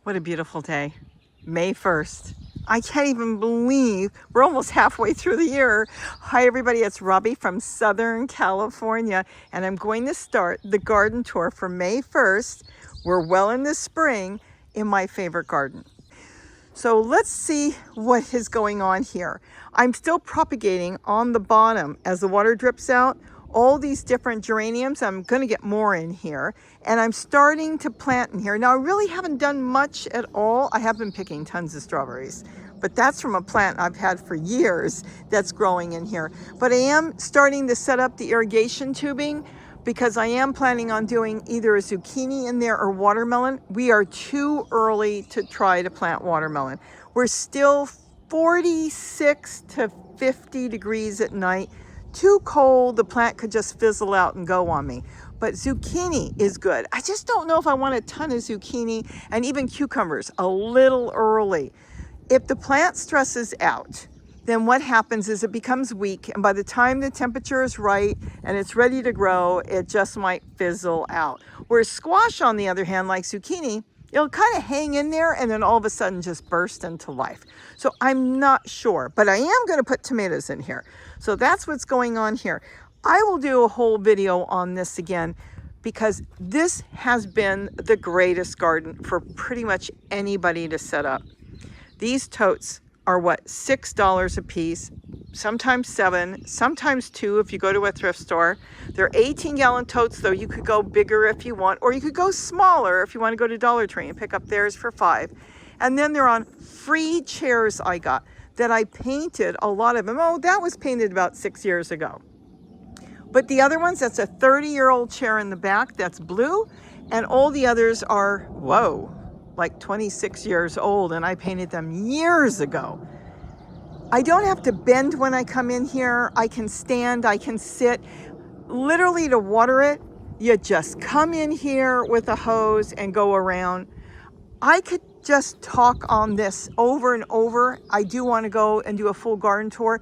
What a beautiful day. May 1st. I can't even believe we're almost halfway through the year. Hi everybody, it's Robbie from Southern California, and I'm going to start the garden tour for May 1st. We're well in the spring in my favorite garden. So let's see what is going on here. I'm still propagating on the bottom as the water drips out. All these different geraniums, I'm going to get more in here, and I'm starting to plant in here. Now I really haven't done much at all. I have been picking tons of strawberries, but that's from a plant I've had for years that's growing in here. But I am starting to set up the irrigation tubing because I am planning on doing either a zucchini in there or watermelon. We are too early to try to plant watermelon. We're still 46 to 50 degrees at night. Too cold, the plant could just fizzle out and go on me. But zucchini is good. I just don't know if I want a ton of zucchini, and even cucumbers a little early. If the plant stresses out, then what happens is it becomes weak, and by the time the temperature is right and it's ready to grow, it just might fizzle out. Whereas squash, on the other hand, like zucchini, it'll kind of hang in there and then all of a sudden just burst into life. So I'm not sure, but I am going to put tomatoes in here. So that's what's going on here. I will do a whole video on this again because this has been the greatest garden for pretty much anybody to set up. These totes are what, $6 a piece, sometimes $7, sometimes $2 if you go to a thrift store. They're 18-gallon totes, though. You could go bigger if you want, or you could go smaller if you want to go to Dollar Tree and pick up theirs for $5. And then they're on free chairs I got that I painted a lot of them. Oh, that was painted about 6 years ago. But the other ones, that's a 30-year-old chair in the back that's blue, and all the others are, whoa, like 26 years old, and I painted them years ago. I don't have to bend when I come in here. I can stand, I can sit. Literally, to water it, you just come in here with a hose and go around. I could just talk on this over and over. I do want to go and do a full garden tour.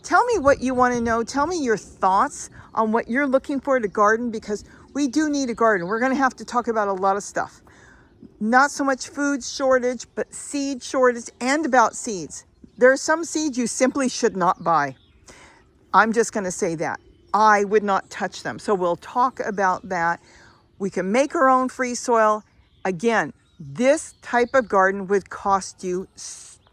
Tell me what you want to know. Tell me your thoughts on what you're looking for to garden, because we do need a garden. We're going to have to talk about a lot of stuff. Not so much food shortage, but seed shortage, and about seeds. There are some seeds you simply should not buy. I'm just going to say that. I would not touch them. So we'll talk about that. We can make our own free soil. Again, this type of garden would cost you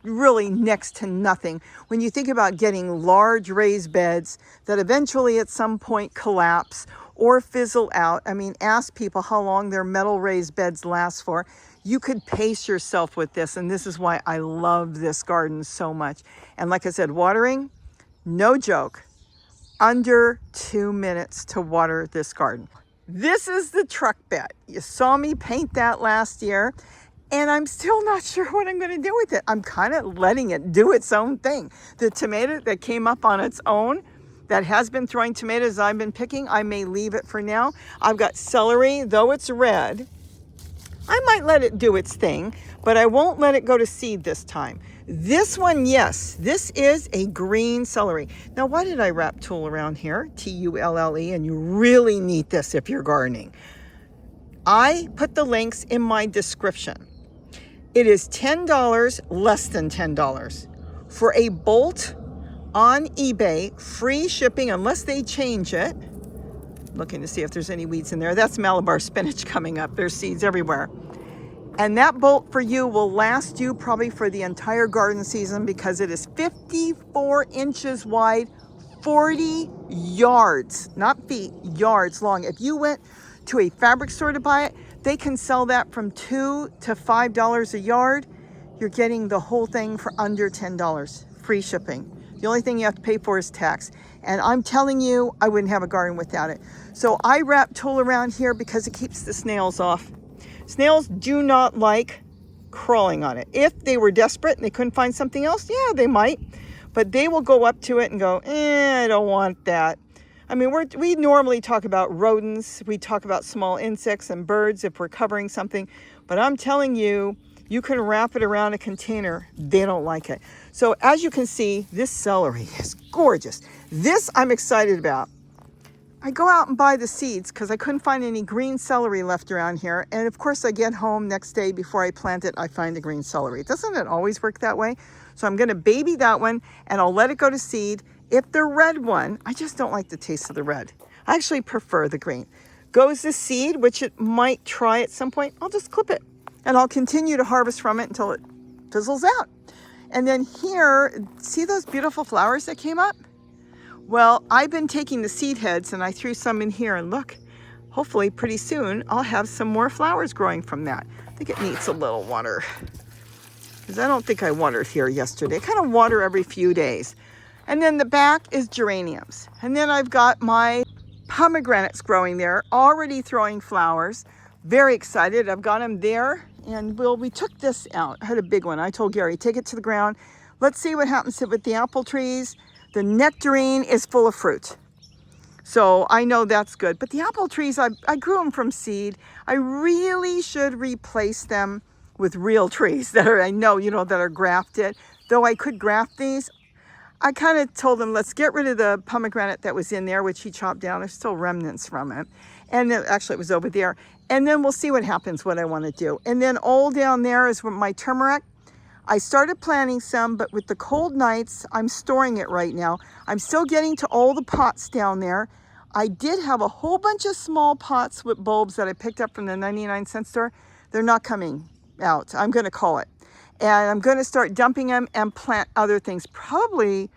really next to nothing when you think about getting large raised beds that eventually at some point collapse or fizzle out. I mean, ask people how long their metal raised beds last for. You could pace yourself with this, and this is why I love this garden so much. And like I said, watering, no joke, under 2 minutes to water this garden. This is the truck bed. You saw me paint that last year, and I'm still not sure what I'm going to do with it. I'm kind of letting it do its own thing. The tomato that came up on its own, that has been throwing tomatoes I've been picking, I may leave it for now. I've got celery, though it's red. I might let it do its thing, but I won't let it go to seed this time. This one, yes, this is a green celery. Now, why did I wrap Tulle around here? Tulle, and you really need this if you're gardening. I put the links in my description. It is $10, less than $10 for a bolt on eBay, free shipping unless they change it. Looking to see if there's any weeds in there. That's Malabar spinach coming up. There's seeds everywhere. And that bolt for you will last you probably for the entire garden season because it is 54 inches wide, 40 yards, not feet, yards long. If you went to a fabric store to buy it, they can sell that from $2 to $5 a yard. You're getting the whole thing for under $10, free shipping. The only thing you have to pay for is tax. And I'm telling you, I wouldn't have a garden without it. So I wrap Tulle around here because it keeps the snails off. Snails do not like crawling on it. If they were desperate and they couldn't find something else, yeah, they might. But they will go up to it and go, I don't want that. I mean, we normally talk about rodents. We talk about small insects and birds if we're covering something. But I'm telling you, you can wrap it around a container. They don't like it. So as you can see, this celery is gorgeous. This I'm excited about. I go out and buy the seeds because I couldn't find any green celery left around here. And of course I get home next day before I plant it, I find the green celery. Doesn't it always work that way? So I'm gonna baby that one and I'll let it go to seed. If the red one, I just don't like the taste of the red. I actually prefer the green. Goes the seed, which it might try at some point, I'll just clip it. And I'll continue to harvest from it until it fizzles out. And then here, see those beautiful flowers that came up? Well, I've been taking the seed heads and I threw some in here and look, hopefully pretty soon I'll have some more flowers growing from that. I think it needs a little water because I don't think I watered here yesterday. I kind of water every few days. And then the back is geraniums. And then I've got my pomegranates growing there, already throwing flowers. Very excited. I've got them there. And we took this out. I had a big one. I told Gary, take it to the ground. Let's see what happens with the apple trees. The nectarine is full of fruit. So I know that's good. But the apple trees, I grew them from seed. I really should replace them with real trees that are, I know, that are grafted. Though I could graft these. I kind of told him, let's get rid of the pomegranate that was in there, which he chopped down. There's still remnants from it. And then, actually it was over there. And then we'll see what happens, what I want to do. And then all down there is my turmeric. I started planting some, but with the cold nights, I'm storing it right now. I'm still getting to all the pots down there. I did have a whole bunch of small pots with bulbs that I picked up from the 99-cent store. They're not coming out. I'm going to call it. And I'm going to start dumping them and plant other things. Probably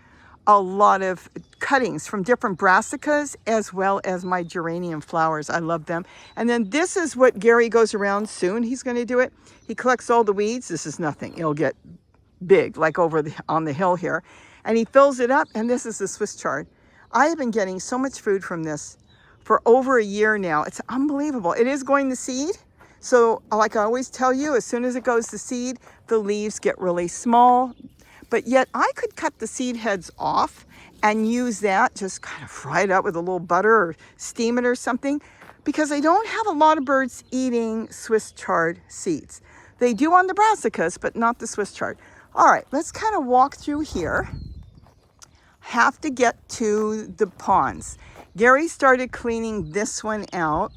a lot of cuttings from different brassicas as well as my geranium flowers. I love them. And then this is what Gary goes around soon. He's going to do it. He collects all the weeds. This is nothing. It'll get big like over on the hill here. And he fills it up. And this is the Swiss chard. I have been getting so much food from this for over a year now. It's unbelievable. It is going to seed. So like I always tell you, as soon as it goes to seed, the leaves get really small. But yet I could cut the seed heads off and use that, just kind of fry it up with a little butter or steam it or something, because I don't have a lot of birds eating Swiss chard seeds. They do on the brassicas, but not the Swiss chard. All right, let's kind of walk through here. Have to get to the ponds. Gary started cleaning this one out.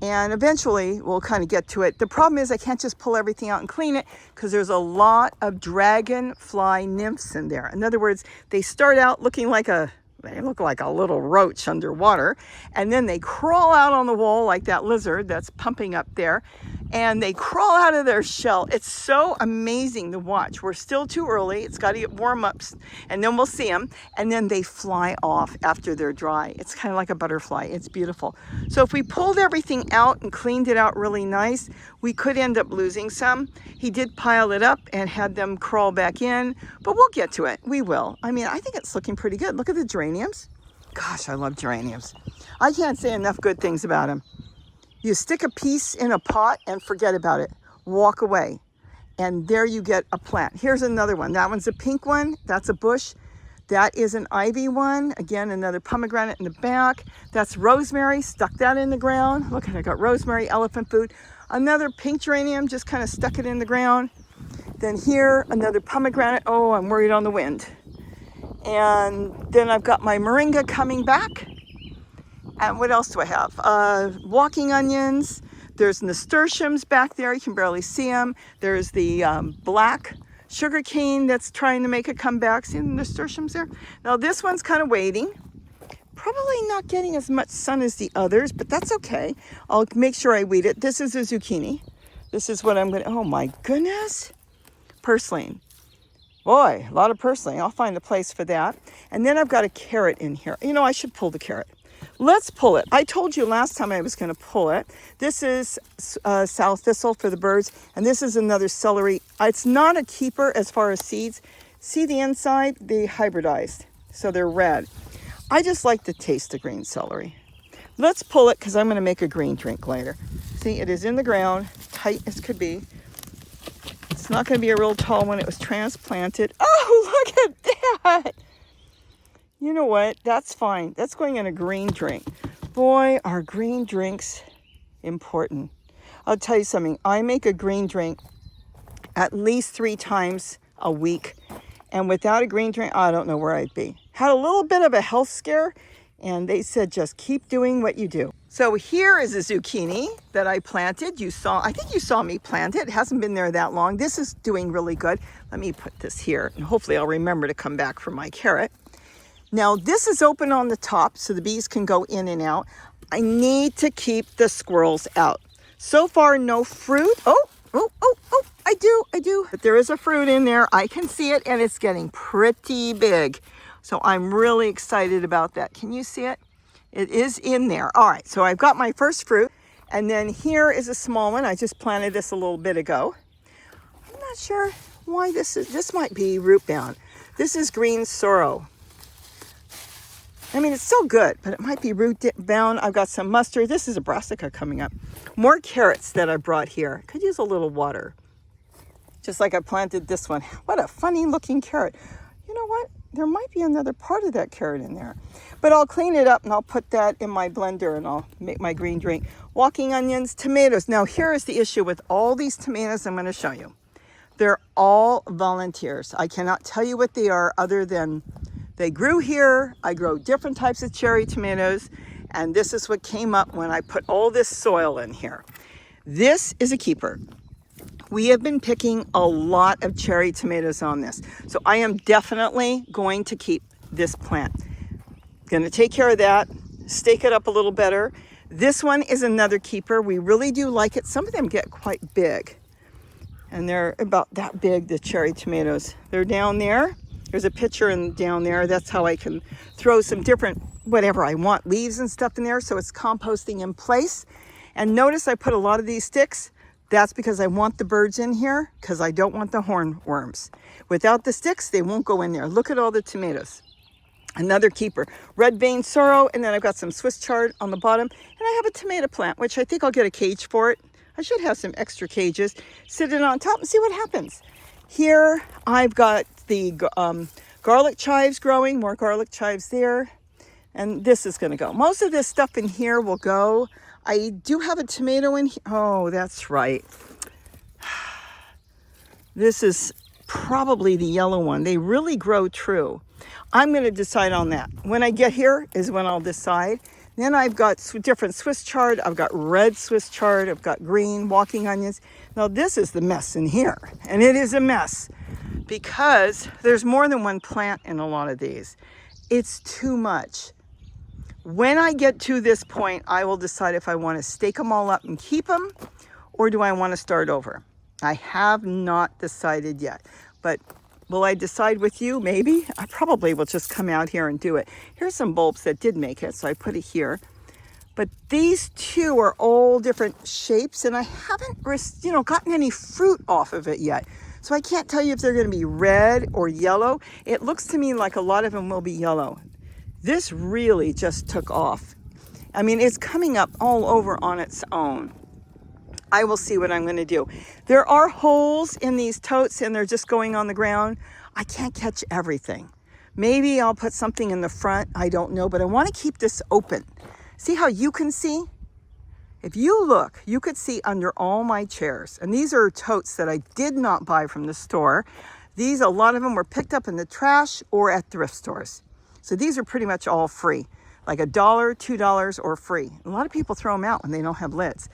And eventually we'll kind of get to it. The problem is I can't just pull everything out and clean it because there's a lot of dragonfly nymphs in there. In other words, they start out looking like they look like a little roach underwater. And then they crawl out on the wall like that lizard that's pumping up there. And they crawl out of their shell. It's so amazing to watch. We're still too early. It's got to get warm up and then we'll see them. And then they fly off after they're dry. It's kind of like a butterfly. It's beautiful. So if we pulled everything out and cleaned it out really nice, we could end up losing some. He did pile it up and had them crawl back in, but we'll get to it. We will. I mean, I think it's looking pretty good. Look at the geraniums. Gosh, I love geraniums. I can't say enough good things about them. You stick a piece in a pot and forget about it. Walk away. And there you get a plant. Here's another one. That one's a pink one. That's a bush. That is an ivy one. Again, another pomegranate in the back. That's rosemary. Stuck that in the ground. Look, I got rosemary, elephant food. Another pink geranium. Just kind of stuck it in the ground. Then here, another pomegranate. Oh, I'm worried on the wind. And then I've got my moringa coming back. And what else do I have? Walking onions. There's nasturtiums back there. You can barely see them. There's the black sugar cane that's trying to make a comeback. See the nasturtiums there? Now this one's kind of waiting. Probably not getting as much sun as the others, but that's okay. I'll make sure I weed it. This is a zucchini. This is what I'm going to, oh my goodness. Purslane. Boy, a lot of purslane. I'll find a place for that. And then I've got a carrot in here. You know, I should pull the carrot. Let's pull it. I told you last time I was going to pull it. This is sow thistle for the birds, and this is another celery. It's not a keeper as far as seeds. See the inside? They hybridized, so they're red. I just like the taste of green celery. Let's pull it because I'm going to make a green drink later. See, it is in the ground, tight as could be. It's not going to be a real tall one. It was transplanted. Oh, look at that. You know what? That's fine. That's going in a green drink. Boy, are green drinks important. I'll tell you something. I make a green drink at least 3 times a week. And without a green drink, I don't know where I'd be. Had a little bit of a health scare And they said, just keep doing what you do. So here is a zucchini that I planted. I think you saw me plant it. It hasn't been there that long. This is doing really good. Let me put this here and hopefully I'll remember to come back for my carrot. Now this is open on the top so the bees can go in and out. I need to keep the squirrels out. So far, no fruit. Oh, I do. But there is a fruit in there. I can see it and it's getting pretty big. So I'm really excited about that. Can you see it? It is in there. All right, so I've got my first fruit. And then here is a small one. I just planted this a little bit ago. I'm not sure why this might be root bound. This is green sorrel. I mean, it's so good, but it might be root bound. I've got some mustard. This is a brassica coming up. More carrots that I brought here. Could use a little water. Just like I planted this one. What a funny looking carrot. You know what? There might be another part of that carrot in there. But I'll clean it up and I'll put that in my blender and I'll make my green drink. Walking onions, tomatoes. Now here is the issue with all these tomatoes I'm going to show you. They're all volunteers. I cannot tell you what they are other than they grew here. I grow different types of cherry tomatoes. And this is what came up when I put all this soil in here. This is a keeper. We have been picking a lot of cherry tomatoes on this. So I am definitely going to keep this plant. Going to take care of that, stake it up a little better. This one is another keeper. We really do like it. Some of them get quite big. And they're about that big, the cherry tomatoes. They're down there. There's a picture down there. That's how I can throw some different, whatever I want, leaves and stuff in there. So it's composting in place. And notice I put a lot of these sticks. That's because I want the birds in here because I don't want the hornworms. Without the sticks, they won't go in there. Look at all the tomatoes. Another keeper. Red vein sorrel, and then I've got some Swiss chard on the bottom. And I have a tomato plant, which I think I'll get a cage for it. I should have some extra cages. Sit it on top and see what happens. Here, I've got the garlic chives growing. More garlic chives there. And this is going to go. Most of this stuff in here will go. I do have a tomato in here. Oh, that's right. This is probably the yellow one. They really grow true. I'm going to decide on that. When I get here is when I'll decide. Then I've got different Swiss chard. I've got red Swiss chard. I've got green walking onions. Now this is the mess in here. And it is a mess because there's more than one plant in a lot of these. It's too much. When I get to this point, I will decide if I want to stake them all up and keep them, or do I want to start over? I have not decided yet, but will I decide with you? Maybe. I probably will just come out here and do it. Here's some bulbs that did make it, so I put it here. But these two are all different shapes, and I haven't, gotten any fruit off of it yet. So I can't tell you if they're going to be red or yellow. It looks to me like a lot of them will be yellow. This really just took off. I mean, it's coming up all over on its own. I will see what I'm going to do. There are holes in these totes and they're just going on the ground. I can't catch everything. Maybe I'll put something in the front. I don't know, but I want to keep this open. See how you can see? If you look, you could see under all my chairs. And these are totes that I did not buy from the store. These, a lot of them were picked up in the trash or at thrift stores. So these are pretty much all free, like $1, $2 or free. A lot of people throw them out when they don't have lids.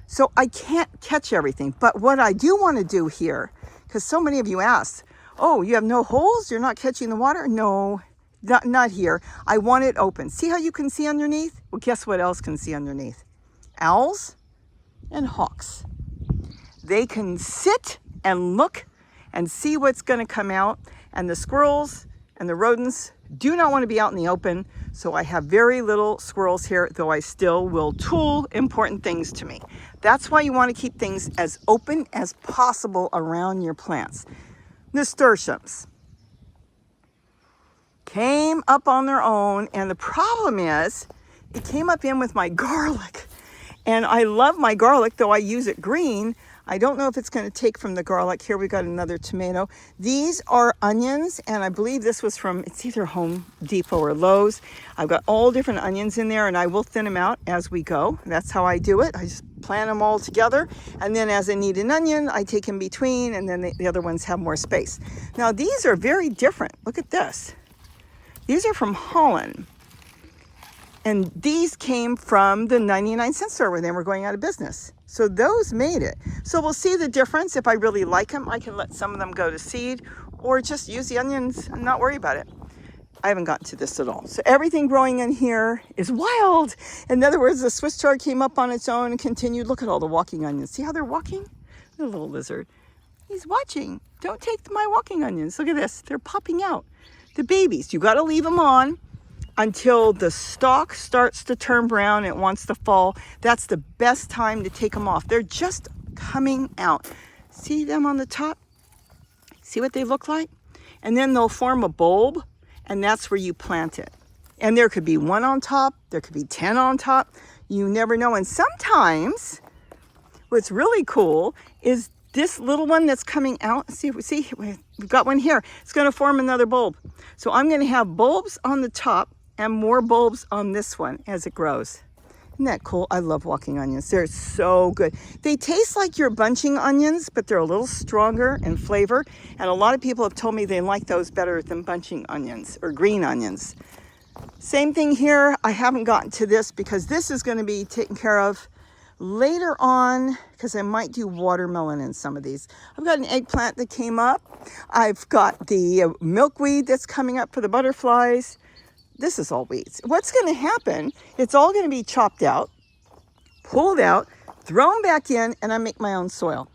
So I can't catch everything. But what I do want to do here, because so many of you asked, oh, you have no holes? You're not catching the water? No, not here. I want it open. See how you can see underneath? Well, guess what else can see underneath? Owls and hawks. They can sit and look and see what's going to come out. And the squirrels and the rodents do not want to be out in the open. So I have very little squirrels here, though I still will tool important things to me. That's why you want to keep things as open as possible around your plants. Nasturtiums came up on their own, and the problem is it came up in with my garlic. And I love my garlic, though I use it green. I don't know if it's going to take from the garlic. Here we got another tomato. These are onions, and I believe this was from, it's either Home Depot or Lowe's. I've got all different onions in there, and I will thin them out as we go. That's how I do it. I just plant them all together, and then as I need an onion, I take in between, and then the other ones have more space. Now, these are very different. Look at this. These are from Holland. And these came from the 99-cent store when they were going out of business. So those made it. So we'll see the difference. If I really like them, I can let some of them go to seed or just use the onions and not worry about it. I haven't gotten to this at all. So everything growing in here is wild. In other words, the Swiss chard came up on its own and continued. Look at all the walking onions. See how they're walking? The little lizard. He's watching. Don't take my walking onions. Look at this. They're popping out. The babies, you got to leave them on until the stalk starts to turn brown. It wants to fall. That's the best time to take them off. They're just coming out. See them on the top? See what they look like? And then they'll form a bulb, and that's where you plant it. And there could be one on top. There could be 10 on top. You never know. And sometimes what's really cool is this little one that's coming out. See, we've got one here. It's going to form another bulb. So I'm going to have bulbs on the top and more bulbs on this one as it grows. Isn't that cool? I love walking onions. They're so good. They taste like your bunching onions, but they're a little stronger in flavor. And a lot of people have told me they like those better than bunching onions or green onions. Same thing here. I haven't gotten to this because this is going to be taken care of later on, because I might do watermelon in some of these. I've got an eggplant that came up. I've got the milkweed that's coming up for the butterflies. This is all weeds. What's going to happen, it's all going to be chopped out, pulled out, thrown back in, and I make my own soil.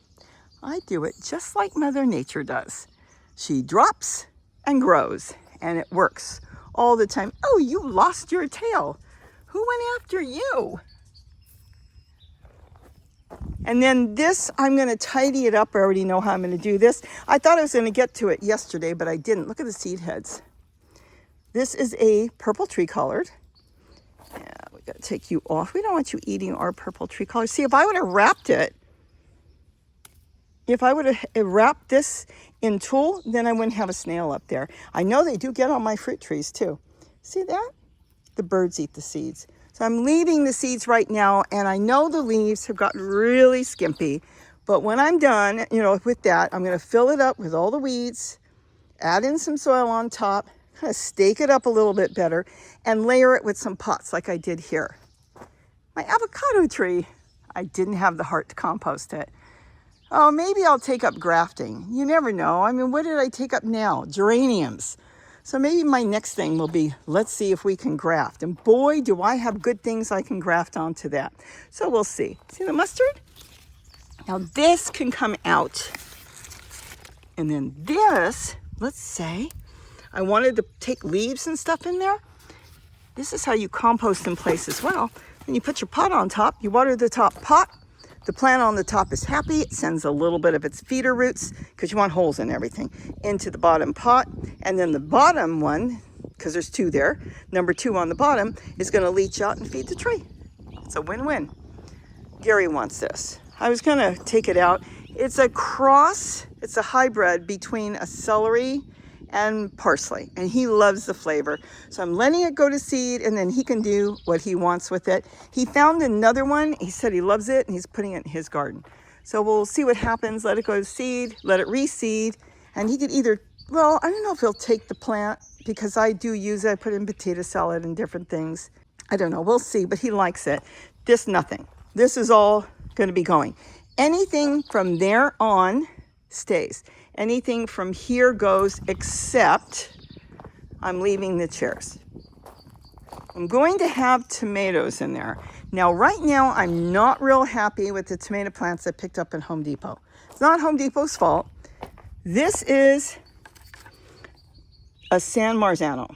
I do it just like Mother Nature does. She drops and grows, and it works all the time. Oh, you lost your tail. Who went after you? And then this, I'm going to tidy it up. I already know how I'm going to do this. I thought I was going to get to it yesterday, but I didn't. Look at the seed heads. This is a purple tree collard. Yeah, we got to take you off. We don't want you eating our purple tree collard. See, if I would have wrapped this in tulle, then I wouldn't have a snail up there. I know they do get on my fruit trees too. See that? The birds eat the seeds. So I'm leaving the seeds right now, and I know the leaves have gotten really skimpy, but when I'm done, with that, I'm going to fill it up with all the weeds, add in some soil on top, kind of stake it up a little bit better, and layer it with some pots like I did here. My avocado tree, I didn't have the heart to compost it. Oh, maybe I'll take up grafting. You never know. I mean, what did I take up now? Geraniums. So maybe my next thing will be, let's see if we can graft. And boy, do I have good things I can graft onto that. So we'll see. See the mustard? Now this can come out. And then this, let's say, I wanted to take leaves and stuff in there. This is how you compost in place as well. Then you put your pot on top, you water the top pot. The plant on the top is happy. It sends a little bit of its feeder roots, because you want holes in everything, into the bottom pot. And then the bottom one, because there's two there, number 2 on the bottom, is going to leach out and feed the tree. It's a win-win. Gary wants this. I was going to take it out. It's a cross, it's a hybrid between a celery and parsley, and he loves the flavor. So I'm letting it go to seed, and then he can do what he wants with it. He found another one. He said he loves it, and he's putting it in his garden. So we'll see what happens. Let it go to seed, let it reseed, and he could either, well, I don't know if he'll take the plant, because I do use it. I put it in potato salad and different things. I don't know. We'll see, but he likes it. This, nothing. This is all going to be going. Anything from there on stays. Anything from here goes, except I'm leaving the chairs. I'm going to have tomatoes in there. Now, right now, I'm not real happy with the tomato plants I picked up in Home Depot. It's not Home Depot's fault. This is a San Marzano.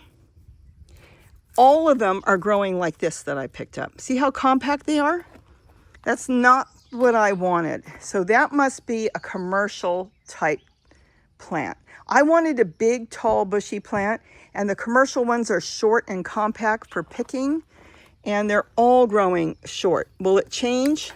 All of them are growing like this that I picked up. See how compact they are? That's not what I wanted. So that must be a commercial type plant. I wanted a big, tall, bushy plant, and the commercial ones are short and compact for picking, and they're all growing short. Will it change?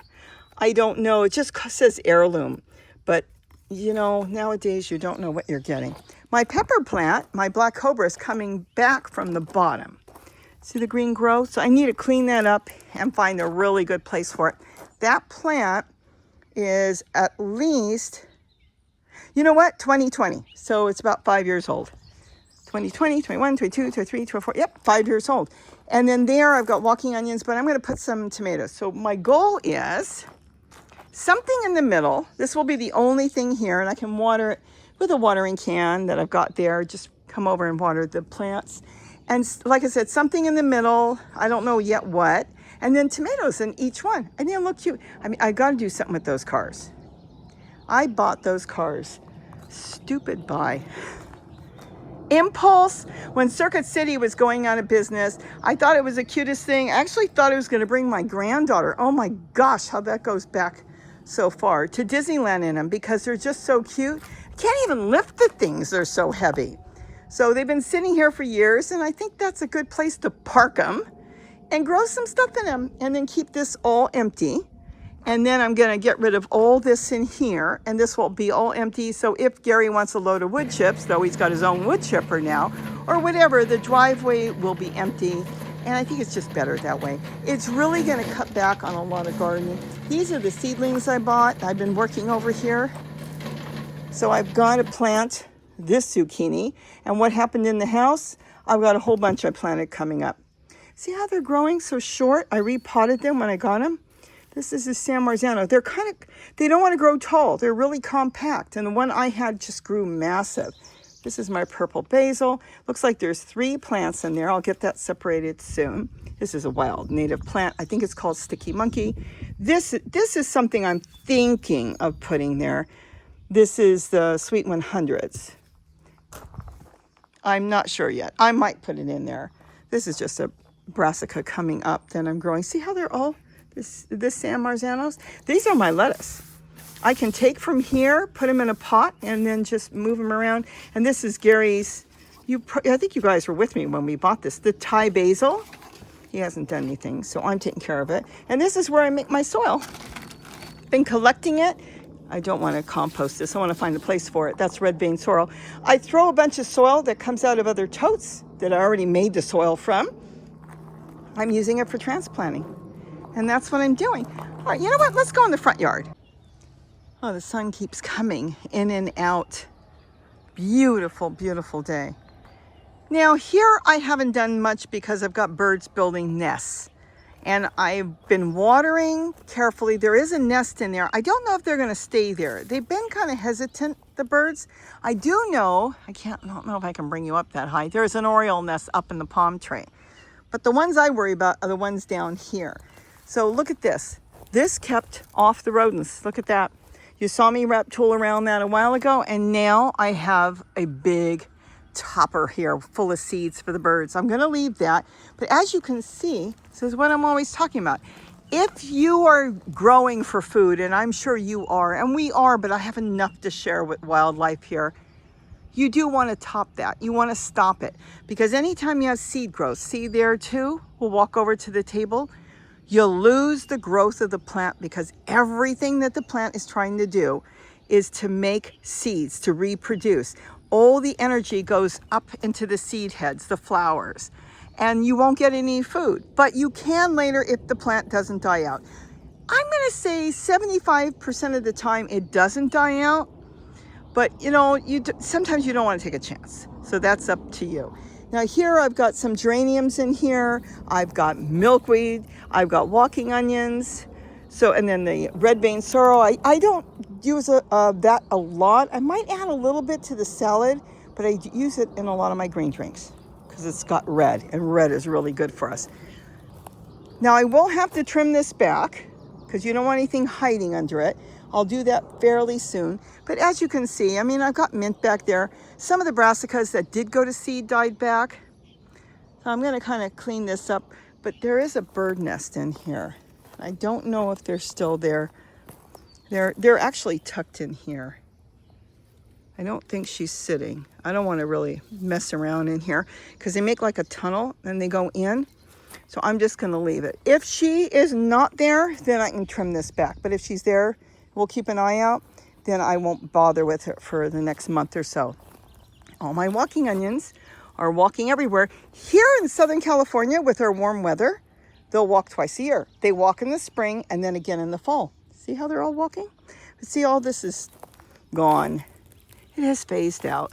I don't know. It just says heirloom, but nowadays you don't know what you're getting. My pepper plant, my black cobra, is coming back from the bottom. See the green growth? So I need to clean that up and find a really good place for it. That plant is at least, 2020. So it's about 5 years old. 2020, 21, 22, 23, 24, yep, 5 years old. And then there I've got walking onions, but I'm going to put some tomatoes. So my goal is something in the middle. This will be the only thing here, and I can water it with a watering can that I've got there. Just come over and water the plants. And like I said, something in the middle. I don't know yet what. And then tomatoes in each one. And they'll look cute. I mean, I got to do something with those cars. I bought those cars. Stupid buy. Impulse. When Circuit City was going out of business, I thought it was the cutest thing. I actually thought it was going to bring my granddaughter. Oh my gosh, how that goes back so far. To Disneyland in them because they're just so cute. Can't even lift the things. They're so heavy. So they've been sitting here for years, and I think that's a good place to park them and grow some stuff in them, and then keep this all empty. And then I'm going to get rid of all this in here, and this will be all empty. So if Gary wants a load of wood chips, though he's got his own wood chipper now, or whatever, the driveway will be empty. And I think it's just better that way. It's really going to cut back on a lot of gardening. These are the seedlings I bought. I've been working over here. So I've got to plant this zucchini. And what happened in the house, I've got a whole bunch I planted coming up. See how they're growing so short? I repotted them when I got them. This is the San Marzano. They don't want to grow tall. They're really compact. And the one I had just grew massive. This is my purple basil. Looks like there's 3 plants in there. I'll get that separated soon. This is a wild native plant. I think it's called sticky monkey. This is something I'm thinking of putting there. This is the Sweet 100s. I'm not sure yet. I might put it in there. This is just a brassica coming up that I'm growing. See how they're all, this San Marzanos? These are my lettuce. I can take from here, put them in a pot, and then just move them around. And this is Gary's, I think you guys were with me when we bought this, the Thai basil. He hasn't done anything, so I'm taking care of it. And this is where I make my soil. Been collecting it. I don't want to compost this. I want to find a place for it. That's red vein sorrel. I throw a bunch of soil that comes out of other totes that I already made the soil from. I'm using it for transplanting. And that's what I'm doing. All right, you know what? Let's go in the front yard. Oh, the sun keeps coming in and out. Beautiful, beautiful day. Now here I haven't done much because I've got birds building nests. And I've been watering carefully. There is a nest in there. I don't know if they're gonna stay there. They've been kind of hesitant, the birds. I do know, I don't know if I can bring you up that high. There's an oriole nest up in the palm tree. But the ones I worry about are the ones down here. So look at this. This kept off the rodents. Look at that. You saw me wrap tool around that a while ago, and now I have a big topper here full of seeds for the birds. I'm gonna leave that. But as you can see, this is what I'm always talking about. If you are growing for food, and I'm sure you are, and we are, but I have enough to share with wildlife here, you do want to top that. You want to stop it. Because anytime you have seed growth, see there too, we'll walk over to the table, you'll lose the growth of the plant because everything that the plant is trying to do is to make seeds, to reproduce. All the energy goes up into the seed heads, the flowers, and you won't get any food. But you can later if the plant doesn't die out. I'm going to say 75% of the time it doesn't die out. But you know, sometimes you don't want to take a chance. So that's up to you. Now here I've got some geraniums in here. I've got milkweed. I've got walking onions. So, and then the red vein sorrel. I don't use that a lot. I might add a little bit to the salad, but I use it in a lot of my green drinks because it's got red, and red is really good for us. Now I will have to trim this back because you don't want anything hiding under it. I'll do that fairly soon. But as you can see, I mean, I've got mint back there. Some of the brassicas that did go to seed died back. So I'm gonna kind of clean this up, but there is a bird nest in here. I don't know if they're still there. They're actually tucked in here. I don't think she's sitting. I don't want to really mess around in here because they make like a tunnel and they go in. So I'm just gonna leave it. If she is not there, then I can trim this back. But if she's there, we'll keep an eye out. Then I won't bother with her for the next month or so. All my walking onions are walking everywhere. Here in Southern California with our warm weather, they'll walk twice a year. They walk in the spring and then again in the fall. See how they're all walking? But see, all this is gone. It has phased out.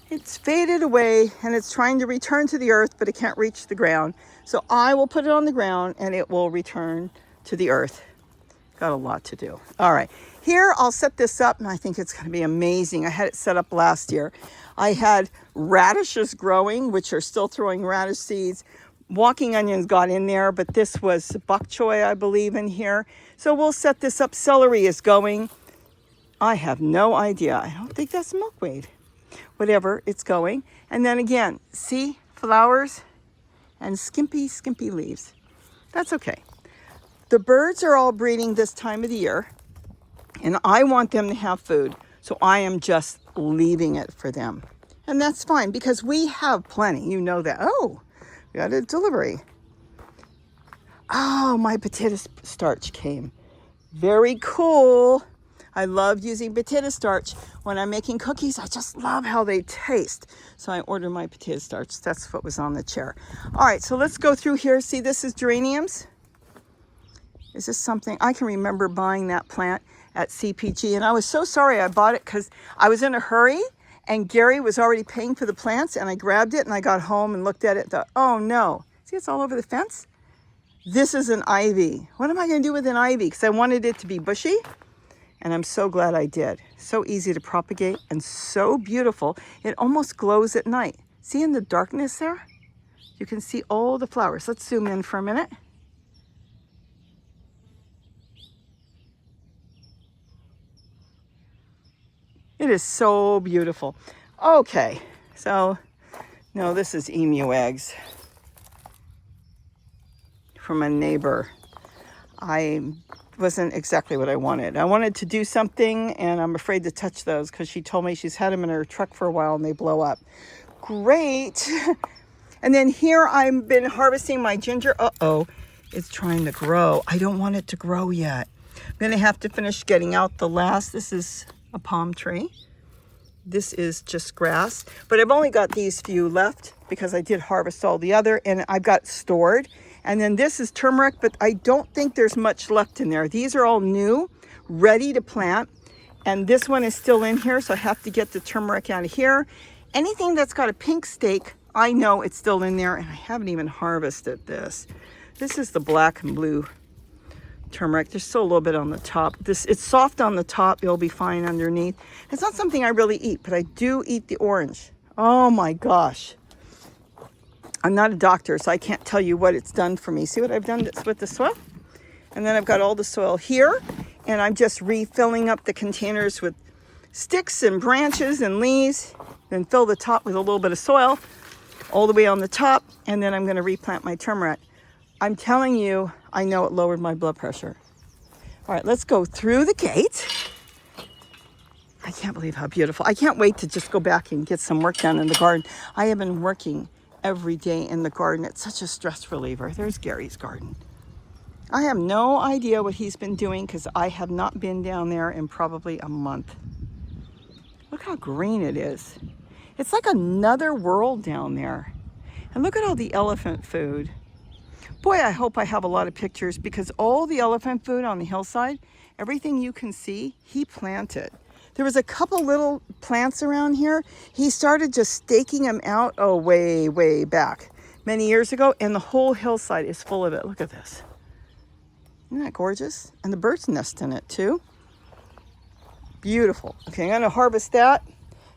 It's faded away and it's trying to return to the earth, but it can't reach the ground. So I will put it on the ground and it will return to the earth. Got a lot to do. All right, here I'll set this up and I think it's gonna be amazing. I had it set up last year. I had radishes growing, which are still throwing radish seeds. Walking onions got in there, but this was bok choy, I believe, in here. So we'll set this up. Celery is going. I have no idea. I don't think that's milkweed. Whatever, it's going. And then again, see, flowers and skimpy leaves. That's okay. The birds are all breeding this time of the year, and I want them to have food. So I am just leaving it for them. And that's fine because we have plenty. You know that. Oh, we got a delivery. Oh, my potato starch came. Very cool. I love using potato starch when I'm making cookies. I just love how they taste. So I ordered my potato starch. That's what was on the chair. All right, so let's go through here. See, this is geraniums. Is this something? I can remember buying that plant at CPG, and I was so sorry I bought it because I was in a hurry and Gary was already paying for the plants, and I grabbed it and I got home and looked at it and thought, oh no. See, it's all over the fence. This is an ivy. What am I going to do with an ivy? Because I wanted it to be bushy. And I'm so glad I did. So easy to propagate and so beautiful. It almost glows at night. See in the darkness there? You can see all the flowers. Let's zoom in for a minute. It is so beautiful. Okay, so no, this is emu eggs from a neighbor. I wasn't exactly what I wanted. I wanted to do something, and I'm afraid to touch those because she told me she's had them in her truck for a while and they blow up. Great. And then here I've been harvesting my ginger. Uh-oh, it's trying to grow. I don't want it to grow yet. I'm gonna have to finish getting out the last. This is a palm tree. This is just grass, but I've only got these few left because I did harvest all the other, and I've got stored. And then this is turmeric, but I don't think there's much left in there. These are all new, ready to plant. And this one is still in here, so I have to get the turmeric out of here. Anything that's got a pink stake, I know it's still in there, and I haven't even harvested this. This is the black and blue turmeric. There's still a little bit on the top. It's soft on the top. It'll be fine underneath. It's not something I really eat, but I do eat the orange. Oh my gosh. I'm not a doctor, so I can't tell you what it's done for me. See what I've done with the soil? And then I've got all the soil here, and I'm just refilling up the containers with sticks and branches and leaves, then fill the top with a little bit of soil all the way on the top, and then I'm going to replant my turmeric. I'm telling you, I know it lowered my blood pressure. All right, let's go through the gate. I can't believe how beautiful. I can't wait to just go back and get some work done in the garden. I have been working every day in the garden. It's such a stress reliever. There's Gary's garden. I have no idea what he's been doing because I have not been down there in probably a month. Look how green it is. It's like another world down there. And look at all the elephant food. Boy, I hope I have a lot of pictures because all the elephant food on the hillside, everything you can see, he planted. There was a couple little plants around here. He started just staking them out, way back, many years ago, and the whole hillside is full of it. Look at this. Isn't that gorgeous? And the birds nest in it too. Beautiful. Okay, I'm gonna harvest that.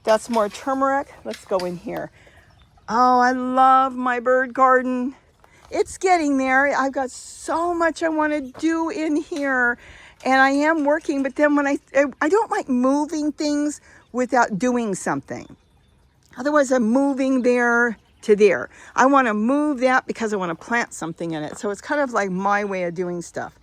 That's more turmeric. Let's go in here. Oh, I love my bird garden. It's getting there. I've got so much I want to do in here. And I am working, but then when I don't like moving things without doing something. Otherwise, I'm moving there to there. I want to move that because I want to plant something in it. So it's kind of like my way of doing stuff.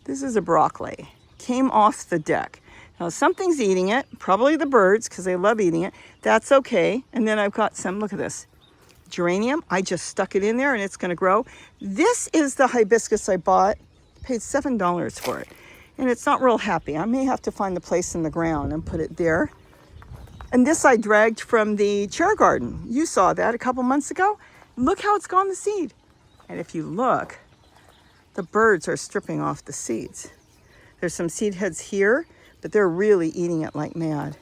This is a broccoli. Came off the deck. Now something's eating it, probably the birds because they love eating it. That's okay. And then I've got some, look at this, geranium. I just stuck it in there and it's going to grow. This is the hibiscus I bought. Paid $7 for it. And it's not real happy. I may have to find the place in the ground and put it there. And this I dragged from the chair garden. You saw that a couple months ago. Look how it's gone to seed. And if you look, the birds are stripping off the seeds. There's some seed heads here, but they're really eating it like mad.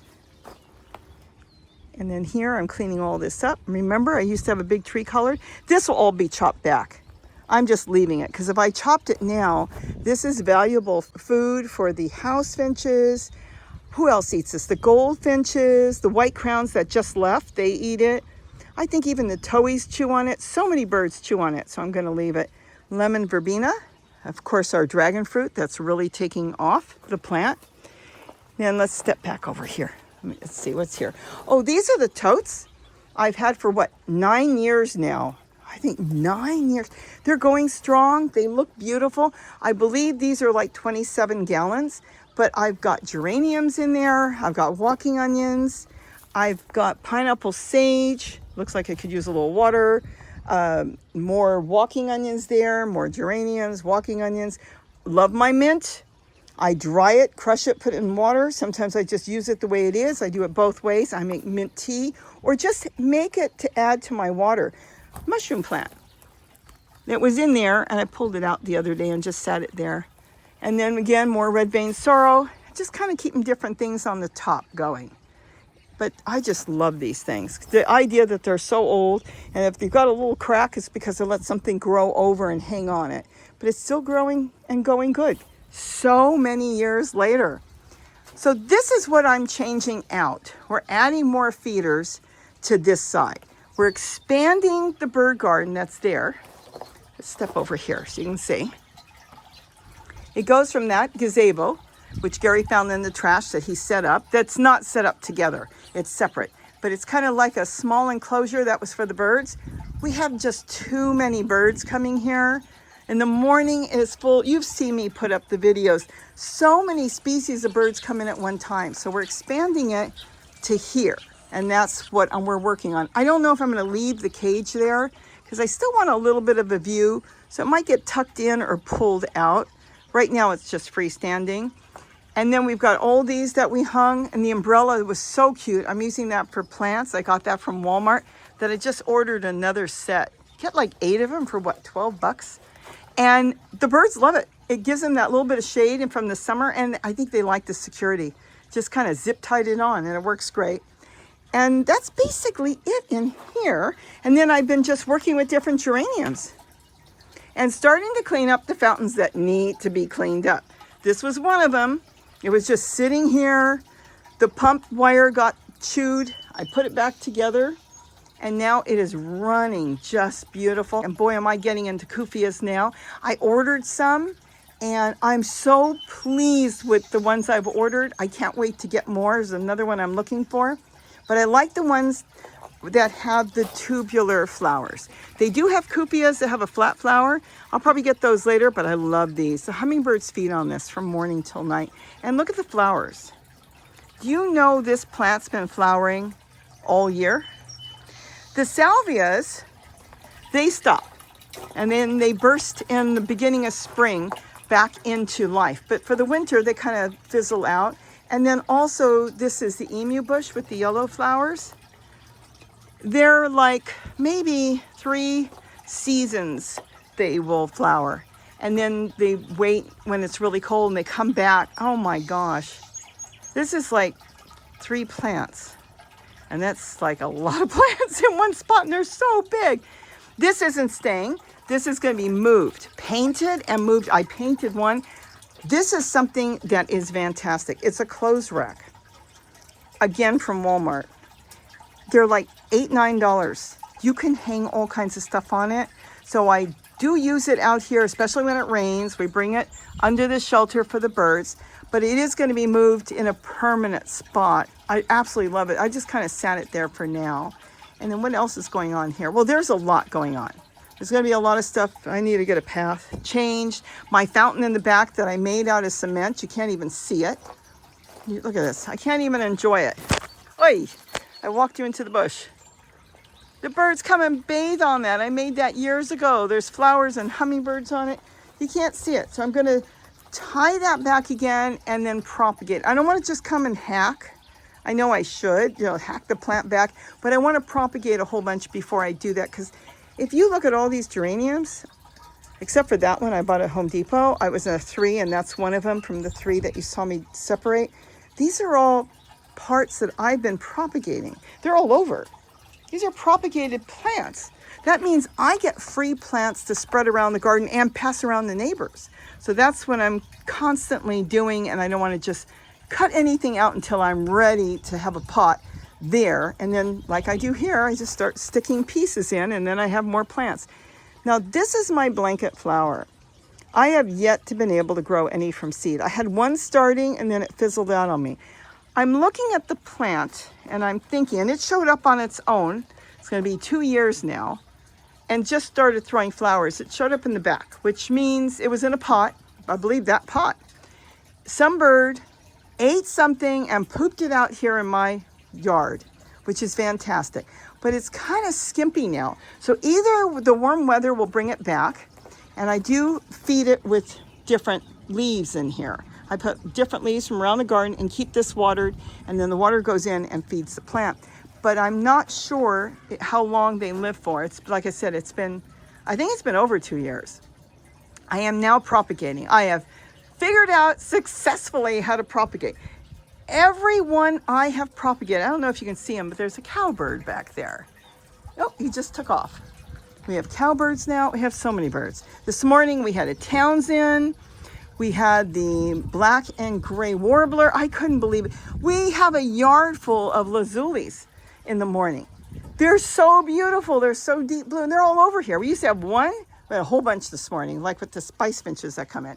And then here I'm cleaning all this up. Remember, I used to have a big tree colored. This will all be chopped back. I'm just leaving it because if I chopped it now, this is valuable food for the house finches. Who else eats this? The goldfinches, the white crowns that just left, they eat it. I think even the towies chew on it. So many birds chew on it, so I'm going to leave it. Lemon verbena, of course, our dragon fruit that's really taking off the plant. Then let's step back over here. Let's see what's here. Oh, these are the totes I've had for what, 9 years now. I think 9 years. They're going strong. They look beautiful. I believe these are like 27 gallons, but I've got geraniums in there. I've got walking onions. I've got pineapple sage. Looks like I could use a little water. More walking onions there, more geraniums, walking onions. Love my mint. I dry it, crush it, put it in water. Sometimes I just use it the way it is. I do it both ways. I make mint tea or just make it to add to my water. Mushroom plant. It was in there and I pulled it out the other day and just sat it there. And then again, more red vein sorrel. Just kind of keeping different things on the top going. But I just love these things. The idea that they're so old, and if they've got a little crack, it's because they let something grow over and hang on it. But it's still growing and going good. So many years later. So this is what I'm changing out. We're adding more feeders to this side. We're expanding the bird garden that's there. Let's step over here so you can see. It goes from that gazebo, which Gary found in the trash that he set up. That's not set up together. It's separate. But it's kind of like a small enclosure that was for the birds. We have just too many birds coming here. In the morning it is full. You've seen me put up the videos. So many species of birds come in at one time. So we're expanding it to here. And that's what we're working on. I don't know if I'm going to leave the cage there because I still want a little bit of a view. So it might get tucked in or pulled out. Right now it's just freestanding. And then we've got all these that we hung, and the umbrella was so cute. I'm using that for plants. I got that from Walmart that I just ordered another set. Get like 8 of them for what, 12 bucks? And the birds love it. It gives them that little bit of shade and from the summer, and I think they like the security. Just kind of zip tied it on and it works great. And that's basically it in here. And then I've been just working with different geraniums and starting to clean up the fountains that need to be cleaned up. This was one of them. It was just sitting here. The pump wire got chewed. I put it back together and now it is running just beautiful. And boy, am I getting into kufiyas now. I ordered some and I'm so pleased with the ones I've ordered. I can't wait to get more. There's another one I'm looking for. But I like the ones that have the tubular flowers. They do have kufiyas that have a flat flower. I'll probably get those later, but I love these. The hummingbirds feed on this from morning till night. And look at the flowers. Do you know this plant's been flowering all year? The salvias, they stop. And then they burst in the beginning of spring back into life. But for the winter, they kind of fizzle out. And then also, this is the emu bush with the yellow flowers. They're like maybe 3 seasons they will flower. And then they wait when it's really cold and they come back. Oh my gosh. This is like 3 plants. And that's like a lot of plants in one spot and they're so big. This isn't staying. This is going to be moved, painted and moved. I painted one. This is something that is fantastic. It's a clothes rack. Again, from Walmart. They're like $8, $9. You can hang all kinds of stuff on it. So I do use it out here, especially when it rains. We bring it under the shelter for the birds, but it is going to be moved in a permanent spot. I absolutely love it. I just kind of sat it there for now. And then what else is going on here? Well, there's a lot going on. There's going to be a lot of stuff. I need to get a path changed. My fountain in the back that I made out of cement, you can't even see it. Look at this. I can't even enjoy it. Oi! I walked you into the bush. The birds come and bathe on that. I made that years ago. There's flowers and hummingbirds on it. You can't see it. So I'm going to tie that back again and then propagate. I don't want to just come and hack. I know I should, hack the plant back, but I want to propagate a whole bunch before I do that. Because if you look at all these geraniums, except for that one I bought at Home Depot, I was in a 3 and that's one of them from the 3 that you saw me separate. These are all parts that I've been propagating. They're all over. These are propagated plants. That means I get free plants to spread around the garden and pass around the neighbors. So that's what I'm constantly doing, and I don't want to just cut anything out until I'm ready to have a pot there. And then, like I do here, I just start sticking pieces in, and then I have more plants. Now, this is my blanket flower. I have yet to been able to grow any from seed. I had one starting, and then it fizzled out on me. I'm looking at the plant, and I'm thinking, and it showed up on its own. It's going to be 2 years now, and just started throwing flowers. It showed up in the back, which means it was in a pot. I believe that pot. Some bird ate something and pooped it out here in my yard, which is fantastic. But it's kind of skimpy now. So either the warm weather will bring it back, and I do feed it with different leaves in here. I put different leaves from around the garden and keep this watered, and then the water goes in and feeds the plant. But I'm not sure how long they live for. It's like I said, I think it's been over 2 years. I am now propagating. I have figured out successfully how to propagate. Every one I have propagated, I don't know if you can see him, but there's a cowbird back there. Oh, he just took off. We have cowbirds now. We have so many birds. This morning we had a Townsend. We had the black and gray warbler. I couldn't believe it. We have a yard full of lazulis in the morning. They're so beautiful. They're so deep blue, and they're all over here. We used to have one. We had a whole bunch this morning, like with the spice finches that come in.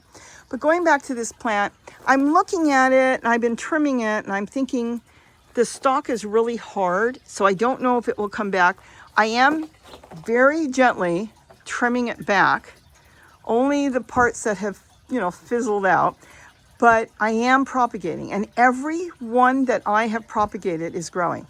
But going back to this plant, I'm looking at it, and I've been trimming it, and I'm thinking the stalk is really hard, so I don't know if it will come back. I am very gently trimming it back, only the parts that have fizzled out, but I am propagating, and every one that I have propagated is growing.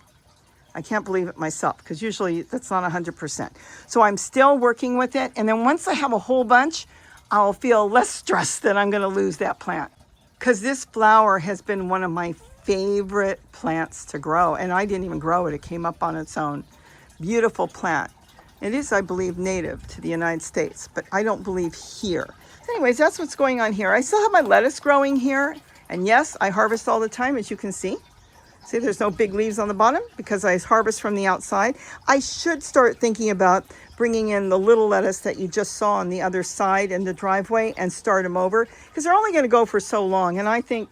I can't believe it myself, because usually that's not 100%. So I'm still working with it, and then once I have a whole bunch, I'll feel less stressed that I'm going to lose that plant, because this flower has been one of my favorite plants to grow, and I didn't even grow it. It came up on its own. Beautiful plant. It is, I believe, native to the United States, but I don't believe here. Anyways, that's what's going on here. I still have my lettuce growing here. And yes, I harvest all the time, as you can see. See, there's no big leaves on the bottom because I harvest from the outside. I should start thinking about bringing in the little lettuce that you just saw on the other side in the driveway and start them over, because they're only going to go for so long. And I think,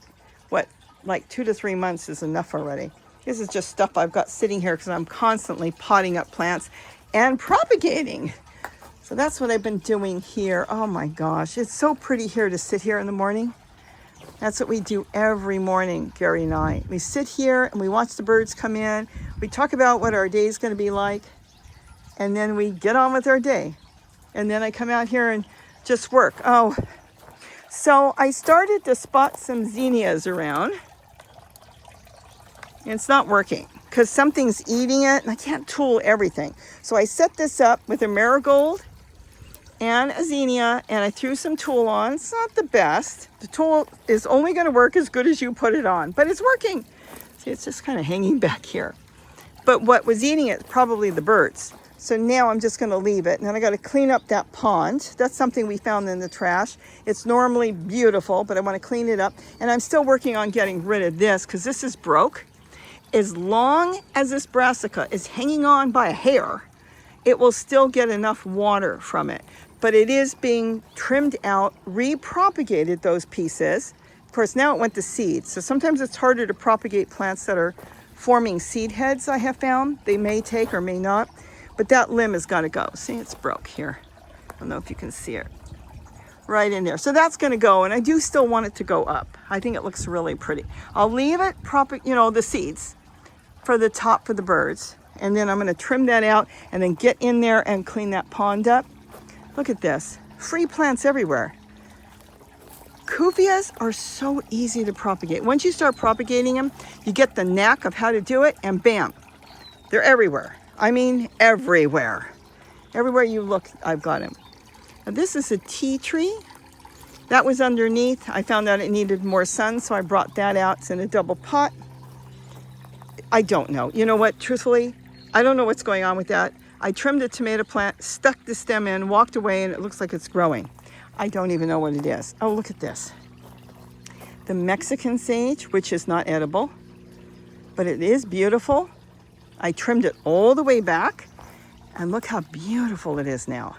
like 2 to 3 months is enough already. This is just stuff I've got sitting here because I'm constantly potting up plants and propagating. So that's what I've been doing here. Oh my gosh, it's so pretty here to sit here in the morning. That's what we do every morning, Gary and I. We sit here and we watch the birds come in. We talk about what our day is going to be like, and then we get on with our day. And then I come out here and just work. Oh, so I started to spot some zinnias around. And it's not working because something's eating it, and I can't tool everything. So I set this up with a marigold and a zinnia, and I threw some tulle on. It's not the best. The tulle is only going to work as good as you put it on, but it's working. See, it's just kind of hanging back here. But what was eating it, probably the birds. So now I'm just going to leave it, and then I got to clean up that pond. That's something we found in the trash. It's normally beautiful, but I want to clean it up. And I'm still working on getting rid of this because this is broke. As long as this brassica is hanging on by a hair, it will still get enough water from it. But it is being trimmed out, repropagated those pieces. Of course, now it went to seed. So sometimes it's harder to propagate plants that are forming seed heads, I have found. They may take or may not. But that limb has got to go. See, it's broke here. I don't know if you can see it. Right in there. So that's going to go, and I do still want it to go up. I think it looks really pretty. I'll leave it, the seeds for the top for the birds. And then I'm going to trim that out and then get in there and clean that pond up. Look at this. Free plants everywhere. Cuvias are so easy to propagate. Once you start propagating them, you get the knack of how to do it, and bam, they're everywhere. I mean, everywhere. Everywhere you look, I've got them. Now, this is a tea tree. That was underneath. I found out it needed more sun, so I brought that out. It's in a double pot. I don't know. You know what? Truthfully, I don't know what's going on with that. I trimmed a tomato plant, stuck the stem in, walked away, and it looks like it's growing. I don't even know what it is. Oh, look at this. The Mexican sage, which is not edible, but it is beautiful. I trimmed it all the way back, and look how beautiful it is now.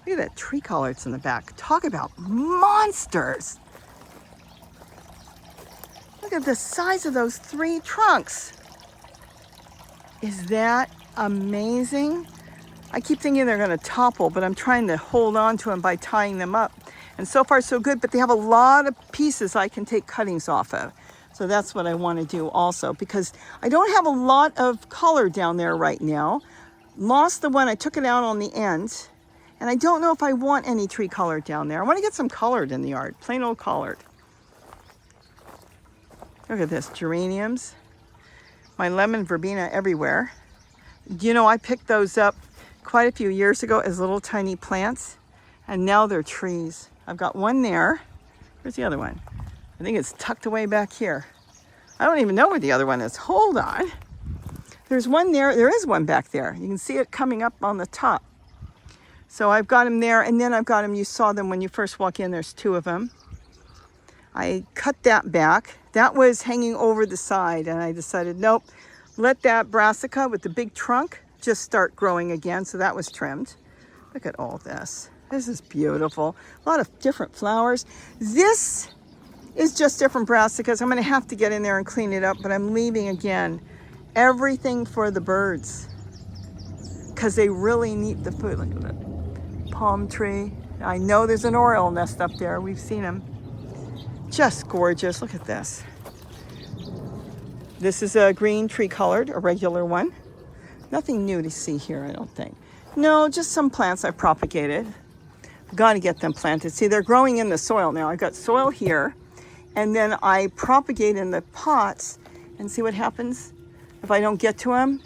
Look at that tree collards in the back. Talk about monsters. Look at the size of those 3 trunks. Is that amazing? I keep thinking they're gonna topple, but I'm trying to hold on to them by tying them up. And so far so good, but they have a lot of pieces I can take cuttings off of. So that's what I wanna do also, because I don't have a lot of color down there right now. Lost the one, I took it out on the end, and I don't know if I want any tree color down there. I wanna get some colored in the yard, plain old colored. Look at this, geraniums. My lemon verbena everywhere. You know, I picked those up quite a few years ago as little tiny plants, and now they're trees. I've got one there. Where's the other one? I think it's tucked away back here. I don't even know where the other one is. Hold on. There's one there. There is one back there. You can see it coming up on the top. So I've got them there, and then I've got them, you saw them when you first walk in, there's 2 of them. I cut that back. That was hanging over the side, and I decided, nope, let that brassica with the big trunk just start growing again. So that was trimmed. Look at all this. This is beautiful. A lot of different flowers. This is just different brassicas. I'm going to have to get in there and clean it up, but I'm leaving again everything for the birds because they really need the food. Look at that palm tree. I know there's an oriole nest up there. We've seen them. Just gorgeous. Look at this. This is a green tree colored, a regular one. Nothing new to see here, I don't think. No, just some plants I propagated. Got to get them planted. See, they're growing in the soil now. I've got soil here, and then I propagate in the pots and see what happens. If I don't get to them,